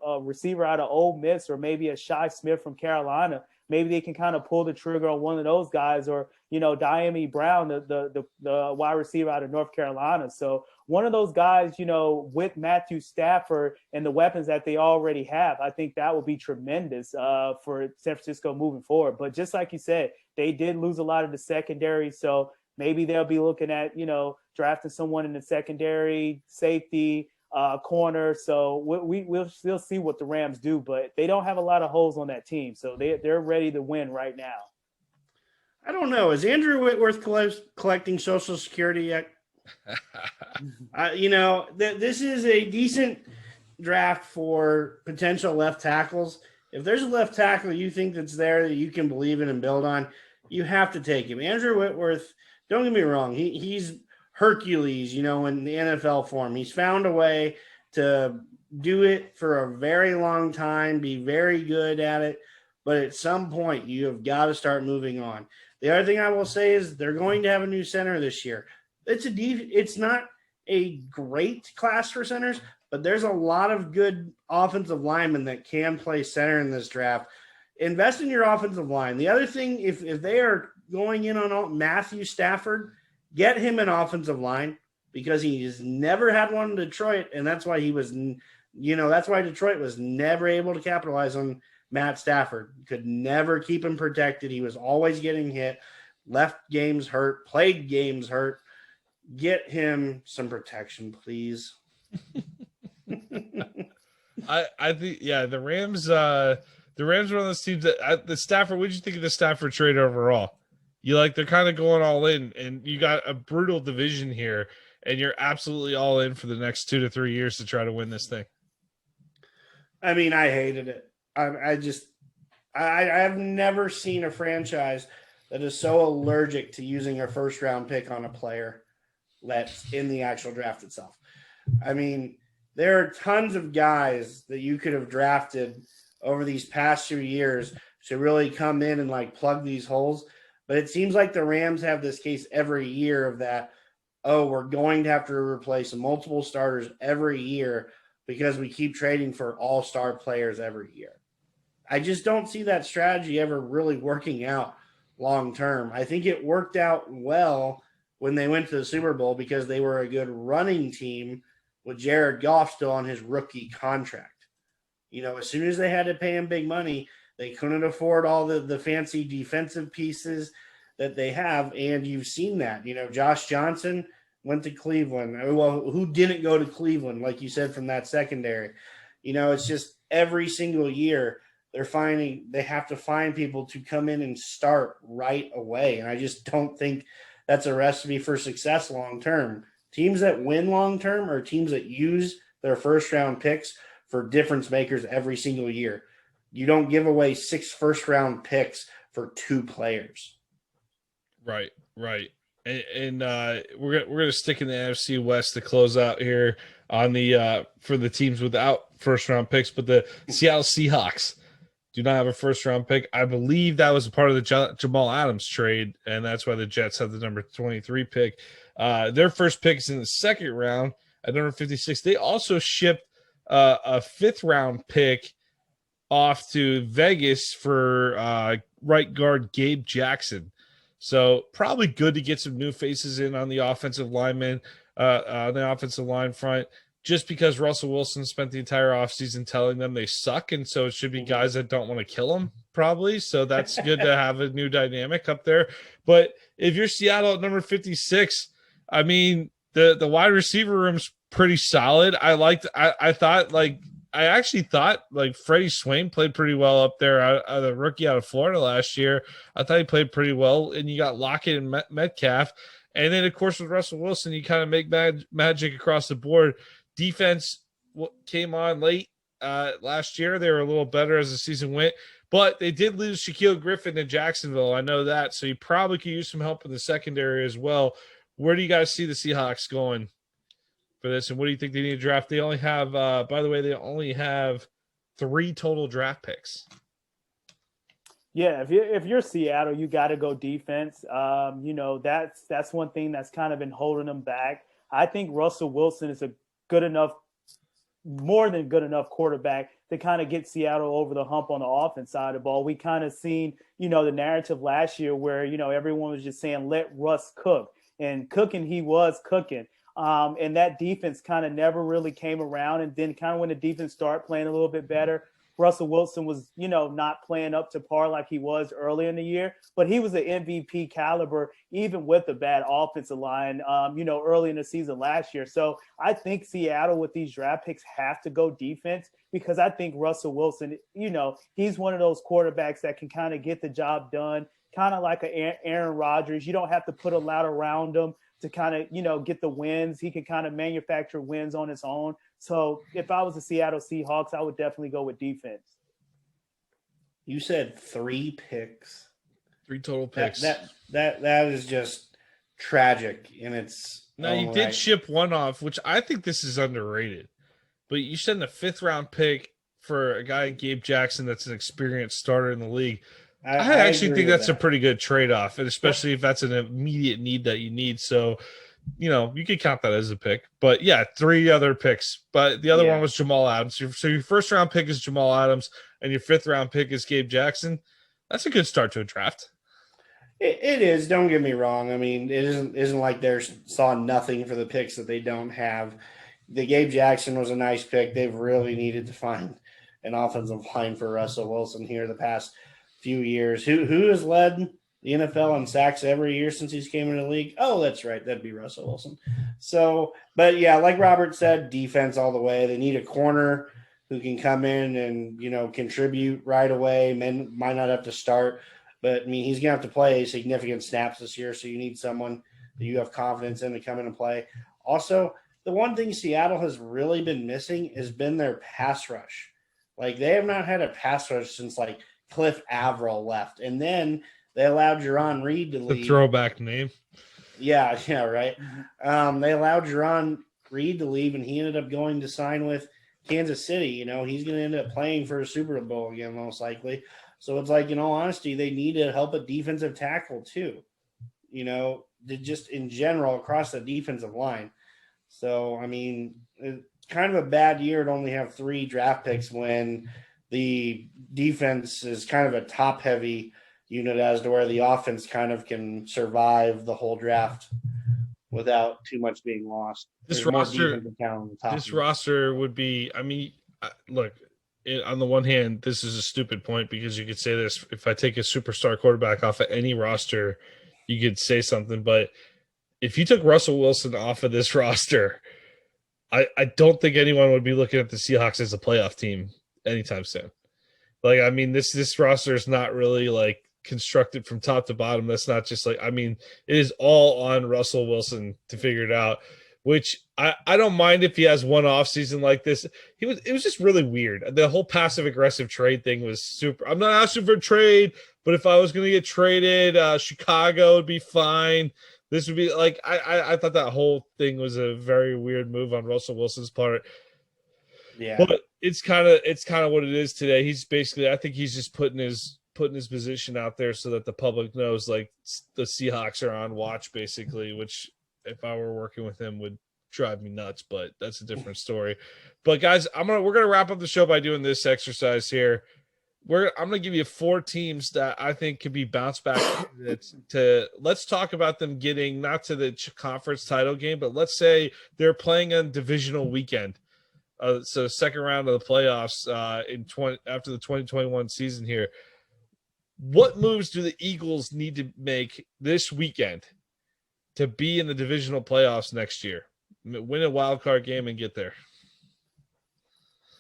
a receiver out of Ole Miss, or maybe a Shi Smith from Carolina. Maybe they can kind of pull the trigger on one of those guys, or Diami Brown, the wide receiver out of North Carolina. So one of those guys, with Matthew Stafford and the weapons that they already have, I think that would be tremendous for San Francisco moving forward. But just like you said, they did lose a lot of the secondary, so maybe they'll be looking at drafting someone in the secondary, safety, corner. So we'll still see what the Rams do, but they don't have a lot of holes on that team. So they're ready to win right now. I don't know. Is Andrew Whitworth collecting Social Security yet? This is a decent draft for potential left tackles. If there's a left tackle you think that's there that you can believe in and build on, you have to take him. Andrew Whitworth, don't get me wrong, he's Hercules, in the NFL form. He's found a way to do it for a very long time, be very good at it, but at some point you have got to start moving on. The other thing I will say is they're going to have a new center this year. It's not a great class for centers, but there's a lot of good offensive linemen that can play center in this draft. Invest in your offensive line. The other thing, if they are going in on Matthew Stafford, get him an offensive line, because he has never had one in Detroit, and that's why that's why Detroit was never able to capitalize on Matt Stafford. Could never keep him protected. He was always getting hit, left games hurt, played games hurt. Get him some protection, please. I think, the Rams. The Rams are one of those teams that the Stafford. What did you think of the Stafford trade overall? They're kind of going all in, and you got a brutal division here, and you're absolutely all in for the next 2 to 3 years to try to win this thing. I mean, I hated it. I've never seen a franchise that is so allergic to using a first-round pick on a player that's in the actual draft itself. I mean, there are tons of guys that you could have drafted over these past 2 years to really come in and like plug these holes. But it seems like the Rams have this case every year of that, oh, we're going to have to replace multiple starters every year because we keep trading for all-star players every year. I just don't see that strategy ever really working out long-term. I think it worked out well when they went to the Super Bowl because they were a good running team with Jared Goff still on his rookie contract. You know, as soon as they had to pay him big money, they couldn't afford all the fancy defensive pieces that they have, and you've seen that. You know, Josh Johnson went to Cleveland. Well, who didn't go to Cleveland, like you said, from that secondary? You know, it's just every single year they have to find people to come in and start right away, and I just don't think that's a recipe for success long-term. Teams that win long-term are teams that use their first-round picks for difference makers every single year. You don't give away 6 first-round picks for 2 players. Right. And we're gonna stick in the NFC West to close out here on the for the teams without first-round picks, but the Seattle Seahawks do not have a first-round pick. I believe that was a part of the Jamal Adams trade, and that's why the Jets have the number 23 pick. Their first pick is in the second round at number 56. They also shipped a 5th-round pick off to Vegas for right guard Gabe Jackson. So probably good to get some new faces in on the offensive lineman, on the offensive line front, just because Russell Wilson spent the entire offseason telling them they suck. And so it should be guys that don't want to kill them probably. So that's good to have a new dynamic up there. But if you're Seattle at number 56, I mean, the wide receiver room's pretty solid. I actually thought Freddie Swain played pretty well up there, the rookie out of Florida last year. I thought he played pretty well, and you got Lockett and Metcalf. And then, of course, with Russell Wilson, you kind of make magic across the board. Defense came on late last year. They were a little better as the season went, but they did lose Shaquille Griffin to Jacksonville. I know that, so you probably could use some help in the secondary as well. Where do you guys see the Seahawks going for this, and what do you think they need to draft? They only have, by the way, they only have 3 total draft picks. Yeah, if you're Seattle, you got to go defense. You know, that's one thing that's kind of been holding them back. I think Russell Wilson is a more than good enough quarterback to kind of get Seattle over the hump on the offense side of the ball. We kind of seen, you know, the narrative last year where, you know, everyone was just saying, let Russ cook. And cooking, he was cooking. And that defense kind of never really came around. And then kind of when the defense started playing a little bit better, Russell Wilson was, you know, not playing up to par like he was early in the year, but he was an MVP caliber, even with a bad offensive line, you know, early in the season last year. So I think Seattle with these draft picks have to go defense because I think Russell Wilson, you know, he's one of those quarterbacks that can kind of get the job done, kind of like an Aaron Rodgers. You don't have to put a lot around him to kind of, you know, get the wins. He can kind of manufacture wins on his own. So if I was the Seattle Seahawks, I would definitely go with defense. You said 3 picks. 3 total picks. That is just tragic. And it's now you did ship one off, which I think this is underrated. But you send a 5th-round pick for a guy, Gabe Jackson, that's an experienced starter in the league. I actually think that's a pretty good trade-off, and especially if that's an immediate need that you need. So, you know, you could count that as a pick. But, yeah, 3 other picks. But the other one was Jamal Adams. So your first-round pick is Jamal Adams, and your 5th-round pick is Gabe Jackson. That's a good start to a draft. It is. Don't get me wrong. I mean, it isn't like they saw nothing for the picks that they don't have. The Gabe Jackson was a nice pick. They've really needed to find an offensive line for Russell Wilson here the past few years. Who has led the NFL in sacks every year since he's came into the league? Oh, that's right. That'd be Russell Wilson. So, but yeah, like Robert said, defense all the way. They need a corner who can come in and, you know, contribute right away. Might not have to start, but I mean, he's going to have to play significant snaps this year. So you need someone that you have confidence in to come in and play. Also, the one thing Seattle has really been missing has been their pass rush. Like, they have not had a pass rush since like Cliff Averill left. And then they allowed Jerron Reed to leave. The throwback name. Yeah, right. They allowed Jerron Reed to leave, and he ended up going to sign with Kansas City. You know, he's going to end up playing for a Super Bowl again, most likely. So it's like, in all honesty, they need to help a defensive tackle too, you know, just in general across the defensive line. So, I mean, it's kind of a bad year to only have 3 draft picks when the defense is kind of a top-heavy unit as to where the offense kind of can survive the whole draft without too much being lost. This There's roster would be, I mean, look, on the one hand, this is a stupid point because you could say this, if I take a superstar quarterback off of any roster, you could say something, but if you took Russell Wilson off of this roster, I don't think anyone would be looking at the Seahawks as a playoff team anytime soon. Like, I mean, this roster is not really like constructed from top to bottom. That's not just like, I mean, it is all on Russell Wilson to figure it out, which I don't mind if he has one off season like this. It was just really weird. The whole passive aggressive trade thing was super. I'm not asking for a trade, but if I was going to get traded, Chicago would be fine. This would be like, I thought that whole thing was a very weird move on Russell Wilson's part. Yeah. But it's kind of what it is today. He's basically, I think he's just putting his position out there so that the public knows, like, the Seahawks are on watch, basically, which if I were working with him would drive me nuts, but that's a different story. But guys, we're gonna wrap up the show by doing this exercise here. I'm gonna give you 4 teams that I think could be bounce back to let's talk about them getting not to the conference title game, but let's say they're playing on divisional weekend. So second round of the playoffs after the 2021 season here. What moves do the Eagles need to make this weekend to be in the divisional playoffs next year? Win a wild card game and get there.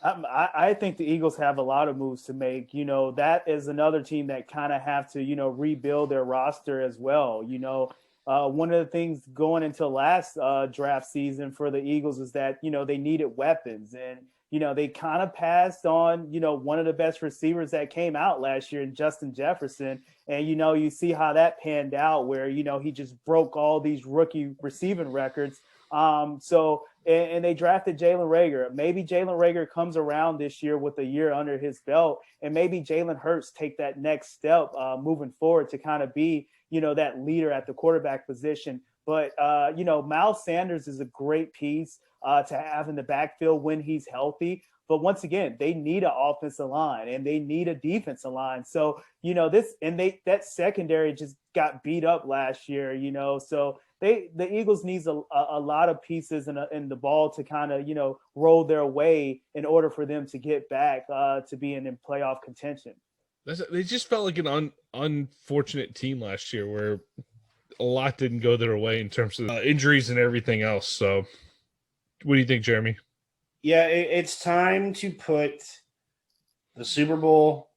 I think the Eagles have a lot of moves to make. You know, that is another team that kind of have to, you know, rebuild their roster as well. You know, one of the things going into last draft season for the Eagles is that, you know, they needed weapons, and, you know, they kind of passed on, you know, one of the best receivers that came out last year in Justin Jefferson. And, you know, you see how that panned out where, you know, he just broke all these rookie receiving records. And they drafted Jalen Reagor. Maybe Jalen Reagor comes around this year with a year under his belt, and maybe Jalen Hurts take that next step moving forward to kind of be, you know, that leader at the quarterback position. But, you know, Miles Sanders is a great piece to have in the backfield when he's healthy. But once again, they need an offensive line and they need a defensive line. So, you know, that secondary just got beat up last year, you know, so the Eagles needs a lot of pieces in the ball to kind of, you know, roll their way in order for them to get back to being in playoff contention. They just felt like an unfortunate team last year where a lot didn't go their way in terms of injuries and everything else. So what do you think, Jeremy? Yeah, it's time to put the Super Bowl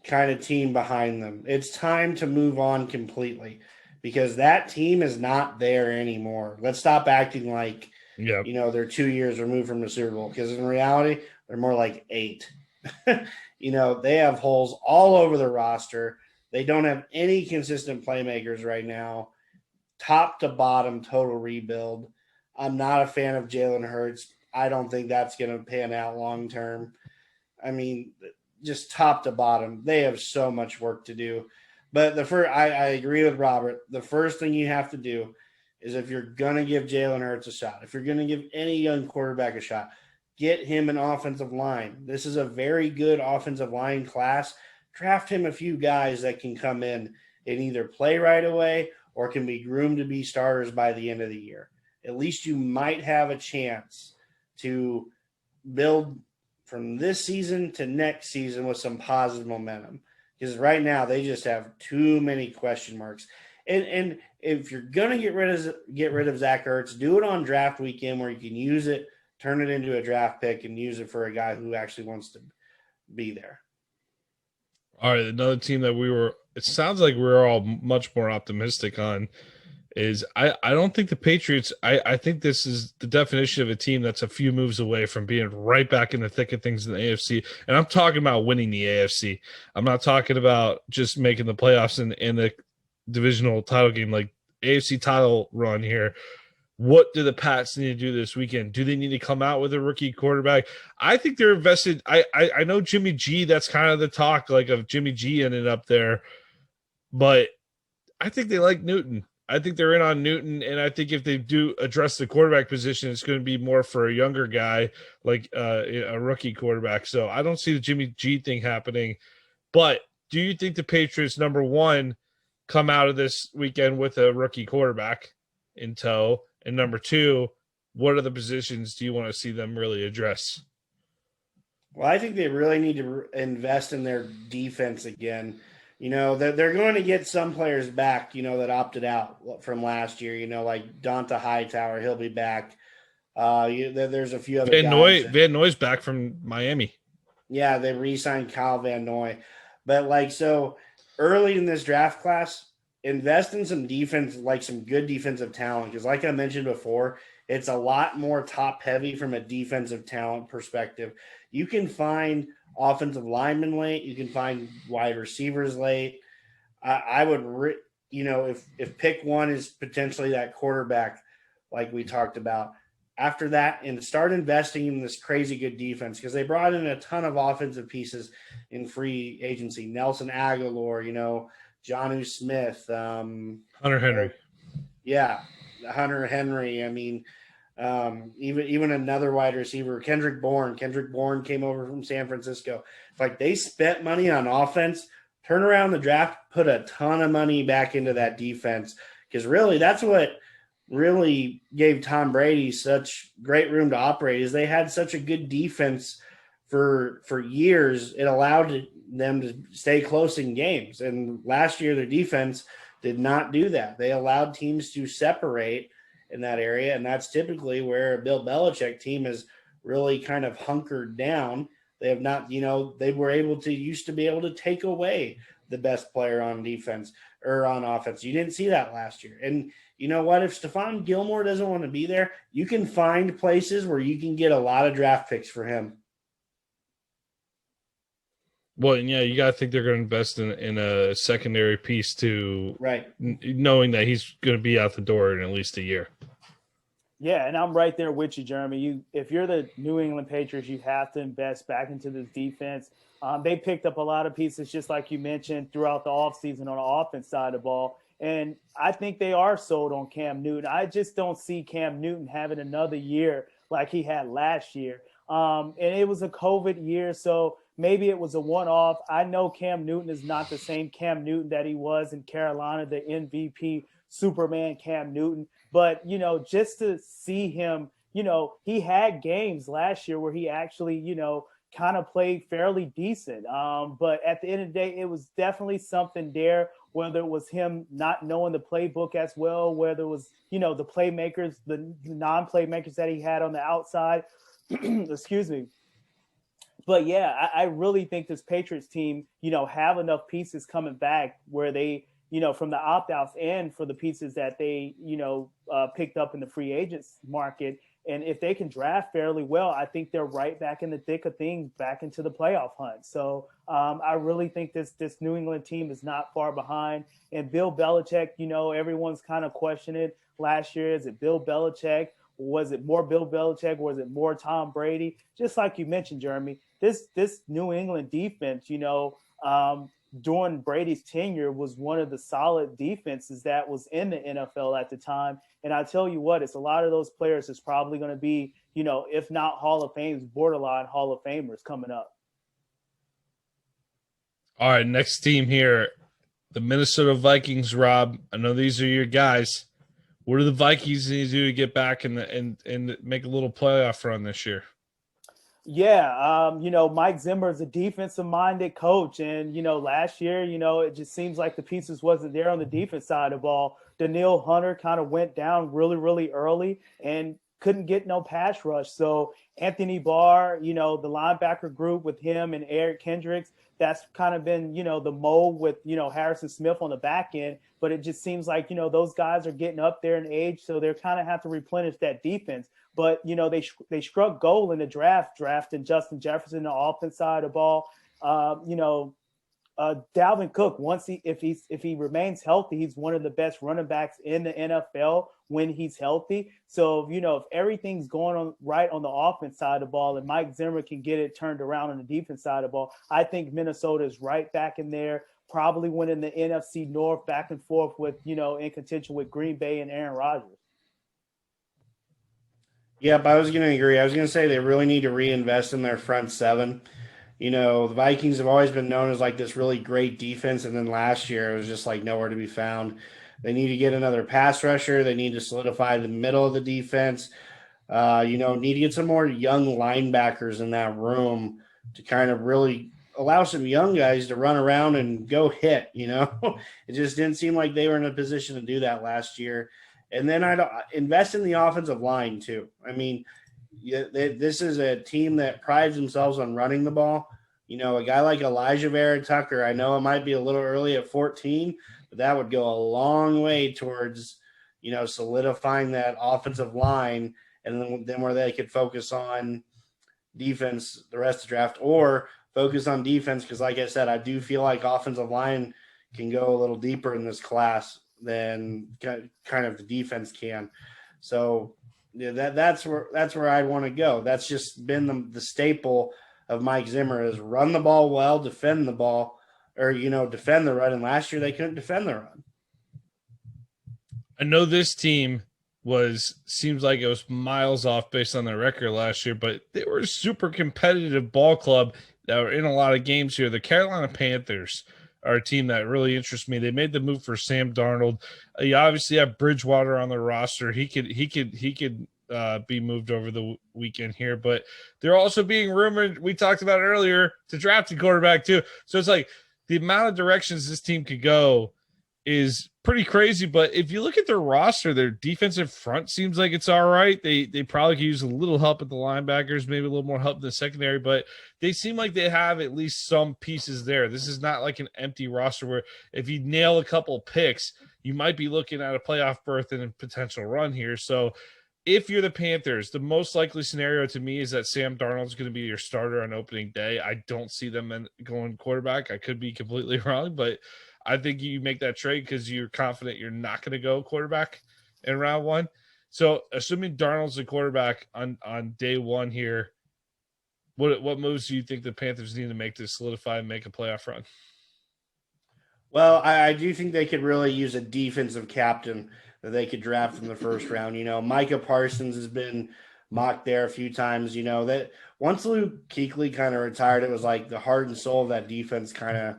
kind of team behind them. It's time to move on completely because that team is not there anymore. Let's stop acting like, you know, they're 2 years removed from the Super Bowl, because in reality, they're more like 8. You know, they have holes all over the roster. They don't have any consistent playmakers right now. Top to bottom, total rebuild. I'm not a fan of Jalen Hurts. I don't think that's going to pan out long term. I mean, just top to bottom, they have so much work to do. But I agree with Robert. The first thing you have to do is, if you're going to give Jalen Hurts a shot, if you're going to give any young quarterback a shot, get him an offensive line. This is a very good offensive line class. Draft him a few guys that can come in and either play right away or can be groomed to be starters by the end of the year. At least you might have a chance to build from this season to next season with some positive momentum. Because right now they just have too many question marks. And if you're gonna get rid of Zach Ertz, do it on draft weekend where you can use it, turn it into a draft pick, and use it for a guy who actually wants to be there. All right, another team that it sounds like we're all much more optimistic on is I don't think the Patriots, I think this is the definition of a team that's a few moves away from being right back in the thick of things in the AFC. And I'm talking about winning the AFC. I'm not talking about just making the playoffs in the divisional title game, like AFC title run here. What do the Pats need to do this weekend? Do they need to come out with a rookie quarterback? I think they're invested. I know Jimmy G, that's kind of the talk, like, of Jimmy G ended up there. But I think they like Newton. I think they're in on Newton, and I think if they do address the quarterback position, it's going to be more for a younger guy, like a rookie quarterback. So I don't see the Jimmy G thing happening. But do you think the Patriots, number one, come out of this weekend with a rookie quarterback in tow? And number two, what are the positions do you want to see them really address? Well, I think they really need to invest in their defense again. You know, they're going to get some players back, you know, that opted out from last year, you know, like Donta Hightower, he'll be back. There's a few other guys. Van Noy's back from Miami. Yeah, they re-signed Kyle Van Noy. But, like, so early in this draft class, invest in some defense, like some good defensive talent. Because like I mentioned before, it's a lot more top-heavy from a defensive talent perspective. You can find offensive linemen late. You can find wide receivers late. I would, if pick one is potentially that quarterback, like we talked about. After that, and start investing in this crazy good defense, because they brought in a ton of offensive pieces in free agency. Nelson Aguilar, you know, Jonnu Smith, Hunter Henry. Yeah, Hunter Henry. I mean, even another wide receiver, Kendrick Bourne. Kendrick Bourne came over from San Francisco. It's like they spent money on offense, turn around the draft, put a ton of money back into that defense, because really that's what really gave Tom Brady such great room to operate, is they had such a good defense for years. It allowed them to stay close in games. And last year, their defense did not do that. They allowed teams to separate in that area. And that's typically where a Bill Belichick team is really kind of hunkered down. They have not, they were used to be able to take away the best player on defense or on offense. You didn't see that last year. And you know what? If Stephon Gilmore doesn't want to be there, you can find places where you can get a lot of draft picks for him. Well, and yeah, you got to think they're going to invest in a secondary piece too, right? Knowing that he's going to be out the door in at least a year. Yeah, and I'm right there with you, Jeremy. If you're the New England Patriots, you have to invest back into this defense. They picked up a lot of pieces, just like you mentioned, throughout the offseason on the offense side of the ball. And I think they are sold on Cam Newton. I just don't see Cam Newton having another year like he had last year. And it was a COVID year, so maybe it was a one-off. I know Cam Newton is not the same Cam Newton that he was in Carolina, the MVP Superman Cam Newton. But, just to see him, he had games last year where he actually, kind of played fairly decent. But at the end of the day, it was definitely something there, whether it was him not knowing the playbook as well, whether it was, the playmakers, the non-playmakers that he had on the outside. Excuse me. But yeah, I really think this Patriots team, have enough pieces coming back where they, from the opt-outs and for the pieces that they, picked up in the free agents market. And if they can draft fairly well, I think they're right back in the thick of things, back into the playoff hunt. So I really think this New England team is not far behind. And Bill Belichick, everyone's kind of questioning last year. Is it Bill Belichick? Was it more Bill Belichick? Was it more Tom Brady? Just like you mentioned, Jeremy, this New England defense, during Brady's tenure was one of the solid defenses that was in the NFL at the time. And I tell you what, it's a lot of those players is probably going to be, if not Hall of Fames, borderline Hall of Famers coming up. All right, next team here, the Minnesota Vikings, Rob. I know these are your guys. What do the Vikings need to do to get back and make a little playoff run this year? Yeah, Mike Zimmer is a defensive-minded coach, and last year, it just seems like the pieces wasn't there on the defense side of the ball. Daniil Hunter kind of went down really, really early, and couldn't get no pass rush. So Anthony Barr, the linebacker group with him and Eric Kendricks, that's kind of been, the mold with, Harrison Smith on the back end. But it just seems like, those guys are getting up there in age, so they're kind of have to replenish that defense. But, they struck gold in the drafting Justin Jefferson, the offense side of the ball. Dalvin Cook, if he remains healthy, he's one of the best running backs in the NFL when he's healthy. So, if everything's going on right on the offense side of the ball and Mike Zimmer can get it turned around on the defense side of the ball, I think Minnesota is right back in there, probably winning the NFC North back and forth with, in contention with Green Bay and Aaron Rodgers. Yep, I was going to agree. I was going to say they really need to reinvest in their front seven. The Vikings have always been known as like this really great defense, and then last year it was just like nowhere to be found. They need to get another pass rusher. They need to solidify the middle of the defense. Need to get some more young linebackers in that room to kind of really allow some young guys to run around and go hit. It just didn't seem like they were in a position to do that last year. And then I'd invest in the offensive line too. I mean, this is a team that prides themselves on running the ball. A guy like Elijah Vera Tucker, I know it might be a little early at 14, but that would go a long way towards, solidifying that offensive line, and then where they could focus on defense the rest of the draft, or focus on defense. Because like I said, I do feel like offensive line can go a little deeper in this class than kind of the defense can. So that's where I'd want to go. That's just been the staple of Mike Zimmer, is run the ball well, defend the ball, or, defend the run. And last year they couldn't defend the run. I know this team seems like it was miles off based on their record last year, but they were a super competitive ball club that were in a lot of games here. The Carolina Panthers are a team that really interests me. They made the move for Sam Darnold. You obviously have Bridgewater on the roster. He could be moved over the weekend here, but they're also being rumored, we talked about earlier, to draft a quarterback too. So it's like the amount of directions this team could go is pretty crazy. But if you look at their roster, their defensive front seems like it's all right. They probably could use a little help at the linebackers, maybe a little more help in the secondary, but they seem like they have at least some pieces there. This is not like an empty roster where if you nail a couple picks, you might be looking at a playoff berth and a potential run here. So if you're the Panthers, the most likely scenario to me is that Sam Darnold's going to be your starter on opening day. I don't see them going quarterback. I could be completely wrong, but I think you make that trade because you're confident you're not going to go quarterback in round one. So assuming Darnold's the quarterback on day one here, what moves do you think the Panthers need to make to solidify and make a playoff run? Well, I do think they could really use a defensive captain that they could draft from the first round. Micah Parsons has been mocked there a few times. That once Luke Kuechly kind of retired, it was like the heart and soul of that defense kind of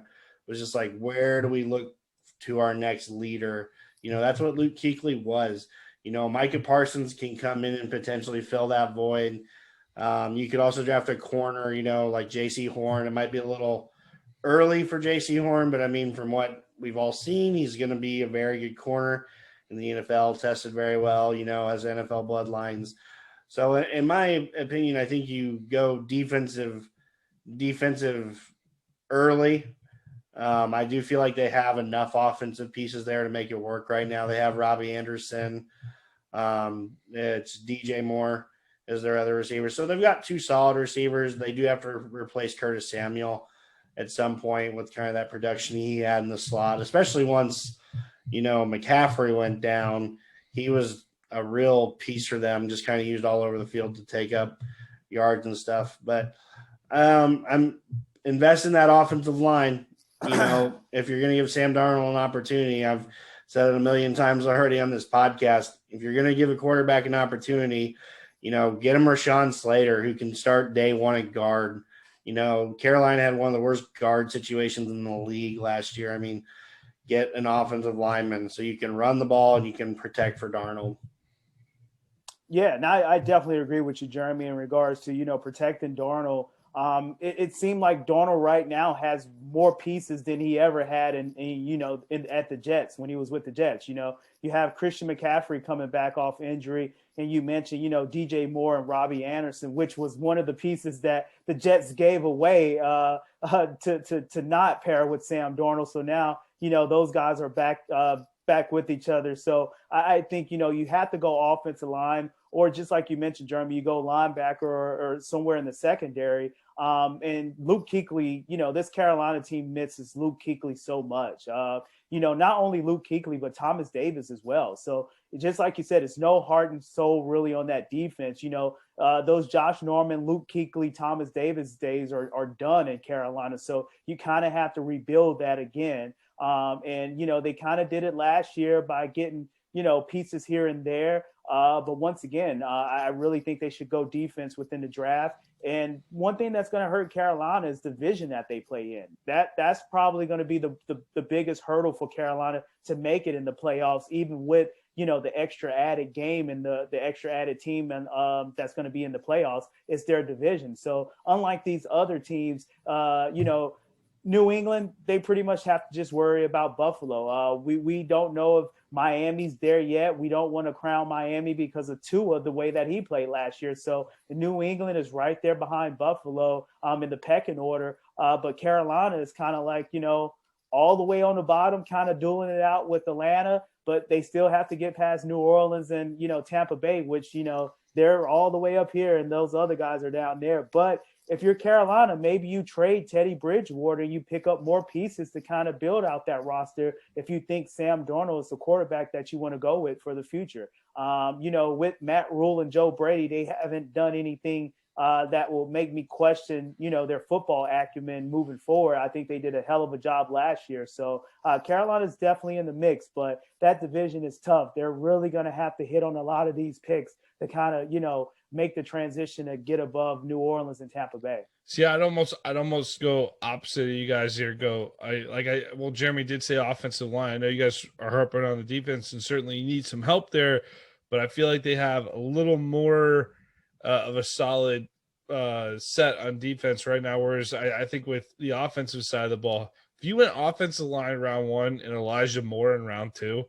was just like, where do we look to our next leader? That's what Luke Kuechly was. Micah Parsons can come in and potentially fill that void. You could also draft a corner, like J.C. Horn. It might be a little early for J.C. Horn, but I mean, from what we've all seen, he's going to be a very good corner in the NFL, tested very well, has NFL bloodlines. So in my opinion, I think you go defensive early. I do feel like they have enough offensive pieces there to make it work right now. They have Robbie Anderson. It's DJ Moore as their other receiver. So they've got two solid receivers. They do have to replace Curtis Samuel at some point with kind of that production he had in the slot, especially once, McCaffrey went down. He was a real piece for them, just kind of used all over the field to take up yards and stuff. But I'm investing in that offensive line. If you're going to give Sam Darnold an opportunity, I've said it a million times already on this podcast, if you're going to give a quarterback an opportunity, get him Rashawn Slater, who can start day one at guard. Carolina had one of the worst guard situations in the league last year. I mean, get an offensive lineman so you can run the ball and you can protect for Darnold. Yeah, and I definitely agree with you, Jeremy, in regards to, protecting Darnold it seemed like Darnold right now has more pieces than he ever had at the Jets when he was with the Jets. You have Christian McCaffrey coming back off injury, and you mentioned, DJ Moore and Robbie Anderson, which was one of the pieces that the Jets gave away to not pair with Sam Darnold. So now, those guys are back with each other. So I think, you have to go offensive line, or just like you mentioned, Jeremy, you go linebacker or somewhere in the secondary. And Luke Kuechly, this Carolina team misses Luke Kuechly so much. Not only Luke Kuechly, but Thomas Davis as well. So just like you said, it's no heart and soul really on that defense. Those Josh Norman, Luke Kuechly, Thomas Davis days are done in Carolina. So you kind of have to rebuild that again. And they kind of did it last year by getting, pieces here and there. But once again, I really think they should go defense within the draft. And one thing that's going to hurt Carolina is the division that they play in. That's probably going to be the biggest hurdle for Carolina to make it in the playoffs, even with, the extra added game and the extra added team and that's going to be in the playoffs. It's their division. So unlike these other teams, New England, they pretty much have to just worry about Buffalo. We don't know if Miami's there yet. We don't want to crown Miami because of Tua, the way that he played last year. So New England is right there behind Buffalo in the pecking order. But Carolina is kind of like, all the way on the bottom, kind of dueling it out with Atlanta. But they still have to get past New Orleans and, Tampa Bay, which, they're all the way up here and those other guys are down there. But if you're Carolina, maybe you trade Teddy Bridgewater and you pick up more pieces to kind of build out that roster if you think Sam Darnold is the quarterback that you want to go with for the future. With Matt Rule and Joe Brady, they haven't done anything that will make me question, their football acumen moving forward. I think they did a hell of a job last year. So Carolina's definitely in the mix, but that division is tough. They're really going to have to hit on a lot of these picks to kind of, make the transition to get above New Orleans and Tampa Bay. See, I'd almost go opposite of you guys here. Jeremy did say offensive line. I know you guys are harping on the defense, and certainly you need some help there, but I feel like they have a little more of a solid set on defense right now. Whereas I think with the offensive side of the ball, if you went offensive line round 1 and Elijah Moore in round 2,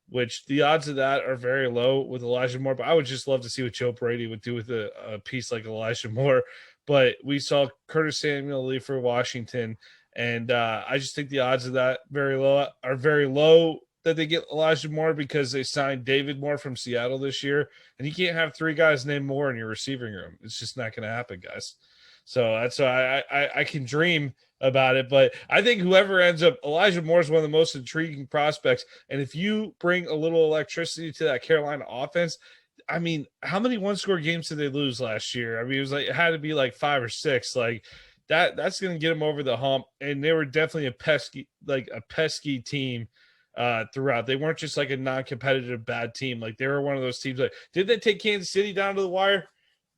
which the odds of that are very low with Elijah Moore, but I would just love to see what Joe Brady would do with a piece like Elijah Moore. But we saw Curtis Samuel leave for Washington, and I just think the odds of that are very low that they get Elijah Moore because they signed David Moore from Seattle this year, and you can't have 3 guys named Moore in your receiving room. It's just not going to happen, guys. So that's why I can dream about it. But I think whoever ends up, Elijah Moore is one of the most intriguing prospects. And if you bring a little electricity to that Carolina offense, I mean, how many one-score games did they lose last year? I mean, it had to be like 5 or 6. Like that's going to get them over the hump. And they were definitely a pesky team throughout. They weren't just like a non-competitive bad team. Like they were one of those teams. Like, did they take Kansas City down to the wire?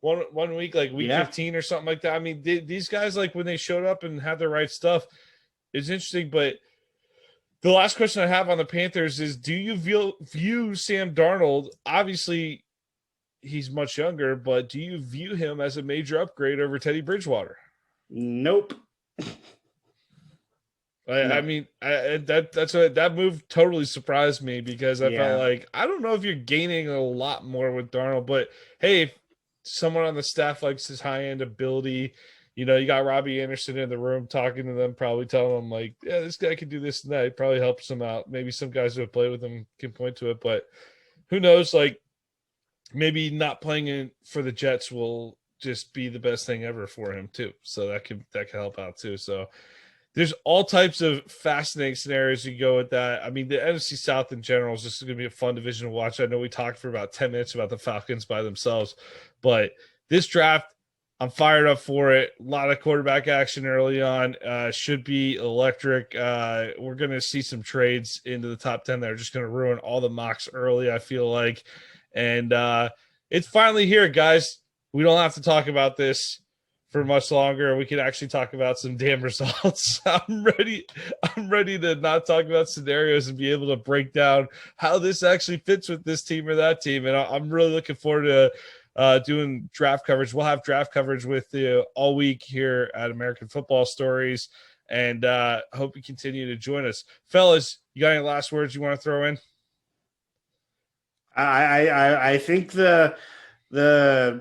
One week, like week 15 or something like that. I mean, these guys, like when they showed up and had the right stuff, it's interesting. But the last question I have on the Panthers is, do you view Sam Darnold? Obviously, he's much younger, but do you view him as a major upgrade over Teddy Bridgewater? Nope. I mean, that move totally surprised me because I felt like, I don't know if you're gaining a lot more with Darnold, but hey, if someone on the staff likes his high-end ability, you got Robbie Anderson in the room talking to them, probably telling them like, yeah, this guy can do this and that. It probably helps him out. Maybe some guys who have played with him can point to it, but who knows? Like maybe not playing for the Jets will just be the best thing ever for him too. So that can help out too. So there's all types of fascinating scenarios you can go with that. I mean, the NFC South in general is just going to be a fun division to watch. I know we talked for about 10 minutes about the Falcons by themselves, but this draft, I'm fired up for it. A lot of quarterback action early on. Should be electric. We're going to see some trades into the top 10 that are just going to ruin all the mocks early, I feel like. And it's finally here, guys. We don't have to talk about this for much longer. We can actually talk about some damn results. I'm ready to not talk about scenarios and be able to break down how this actually fits with this team or that team. And I'm really looking forward to doing draft coverage. We'll have draft coverage with you all week here at American Football Stories, and hope you continue to join us. Fellas, you got any last words you want to throw in? I think the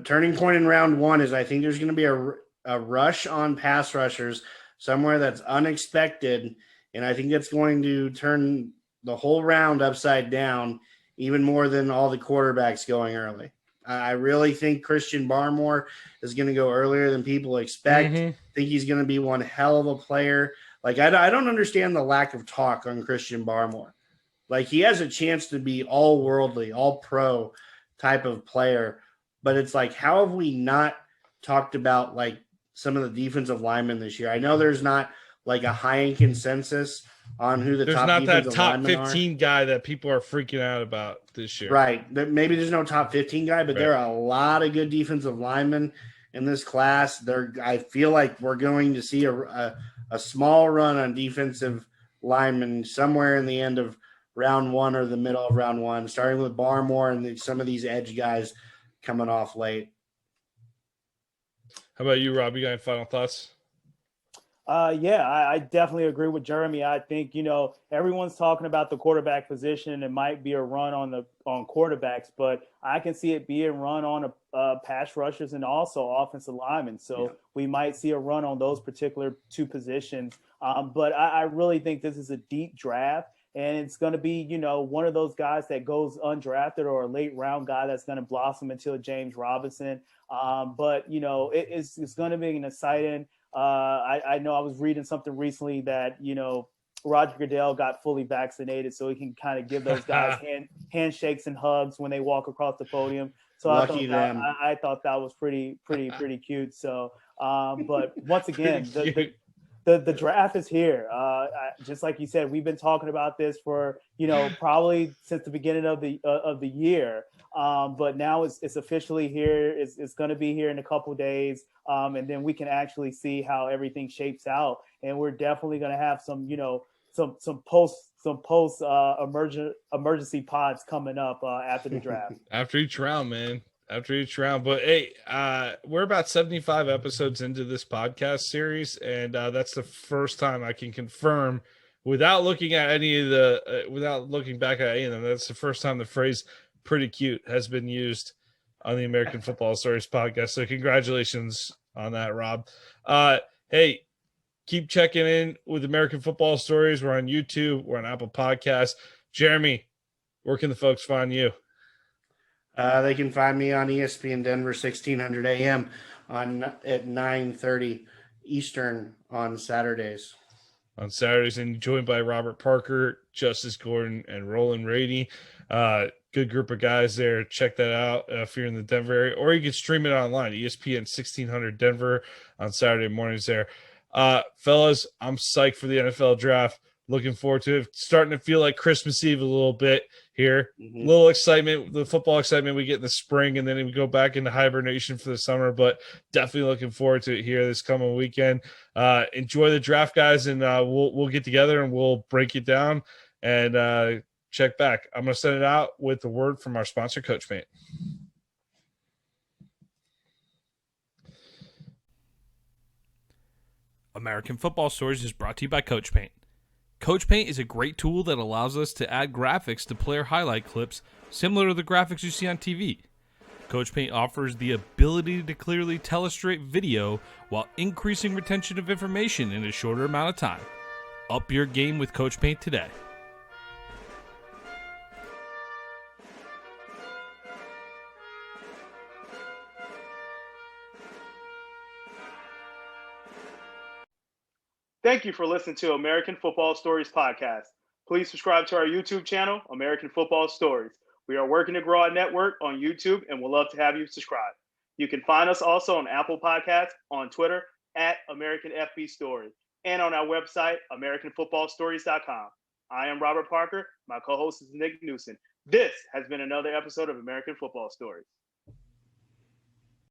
turning point in round one is I think there's going to be a rush on pass rushers somewhere that's unexpected, and I think that's going to turn the whole round upside down even more than all the quarterbacks going early. I really think Christian Barmore is going to go earlier than people expect. I think he's going to be one hell of a player. Like, I don't understand the lack of talk on Christian Barmore. Like, he has a chance to be all worldly, all pro type of player. But it's like, how have we not talked about, like, some of the defensive linemen this year? I know there's not, like, a high consensus on who the top defensive linemen are. There's not that top 15 guy that people are freaking out about this year. Right. Maybe there's no top 15 guy, but there are a lot of good defensive linemen in this class. I feel like we're going to see a small run on defensive linemen somewhere in the end of round one or the middle of round one, starting with Barmore and some of these edge guys coming off late. How about you, Rob? You got any final thoughts? I definitely agree with Jeremy. I think, everyone's talking about the quarterback position, and it might be a run on quarterbacks, but I can see it being run on pass rushers and also offensive linemen. So we might see a run on those particular two positions. But I really think this is a deep draft, and it's going to be, one of those guys that goes undrafted or a late round guy that's going to blossom into a James Robinson. But it's going to be an exciting. I know I was reading something recently that, Roger Goodell got fully vaccinated, so he can kind of give those guys handshakes and hugs when they walk across the podium. So I thought that was pretty cute. So, but once again, the draft is here. Just like you said, we've been talking about this for, probably since the beginning of the year. But now it's officially here. It's going to be here in a couple of days. And then we can actually see how everything shapes out. And we're definitely going to have some post emergency pods coming up after the draft. After each round, man. After each round. But hey, we're about 75 episodes into this podcast series, and that's the first time I can confirm without looking back at any of them, that's the first time the phrase "pretty cute" has been used on the American Football Stories podcast. So congratulations on that, Rob. Hey, keep checking in with American Football Stories. We're on YouTube. We're on Apple Podcasts. Jeremy, where can the folks find you? They can find me on ESPN Denver, 1600 a.m. at 9:30 Eastern on Saturdays. And joined by Robert Parker, Justice Gordon, and Roland Rady. Good group of guys there. Check that out if you're in the Denver area, or you can stream it online. ESPN 1600 Denver on Saturday mornings there. Fellas, I'm psyched for the NFL draft. Looking forward to it. Starting to feel like Christmas Eve a little bit here. A little excitement, the football excitement we get in the spring, and then we go back into hibernation for the summer, but definitely looking forward to it here this coming weekend. Enjoy the draft, guys, and we'll get together and we'll break it down and check back. I'm going to send it out with the word from our sponsor, CoachMate. American Football Stories is brought to you by CoachPaint. CoachPaint is a great tool that allows us to add graphics to player highlight clips similar to the graphics you see on TV. CoachPaint offers the ability to clearly telestrate video while increasing retention of information in a shorter amount of time. Up your game with CoachPaint today. Thank you for listening to American Football Stories podcast. Please subscribe to our YouTube channel, American Football Stories. We are working to grow our network on YouTube and would love to have you subscribe. You can find us also on Apple Podcasts, on Twitter at American FB Story, and on our website, AmericanFootballStories.com. I am Robert Parker. My co-host is Nick Knudsen. This has been another episode of American Football Stories.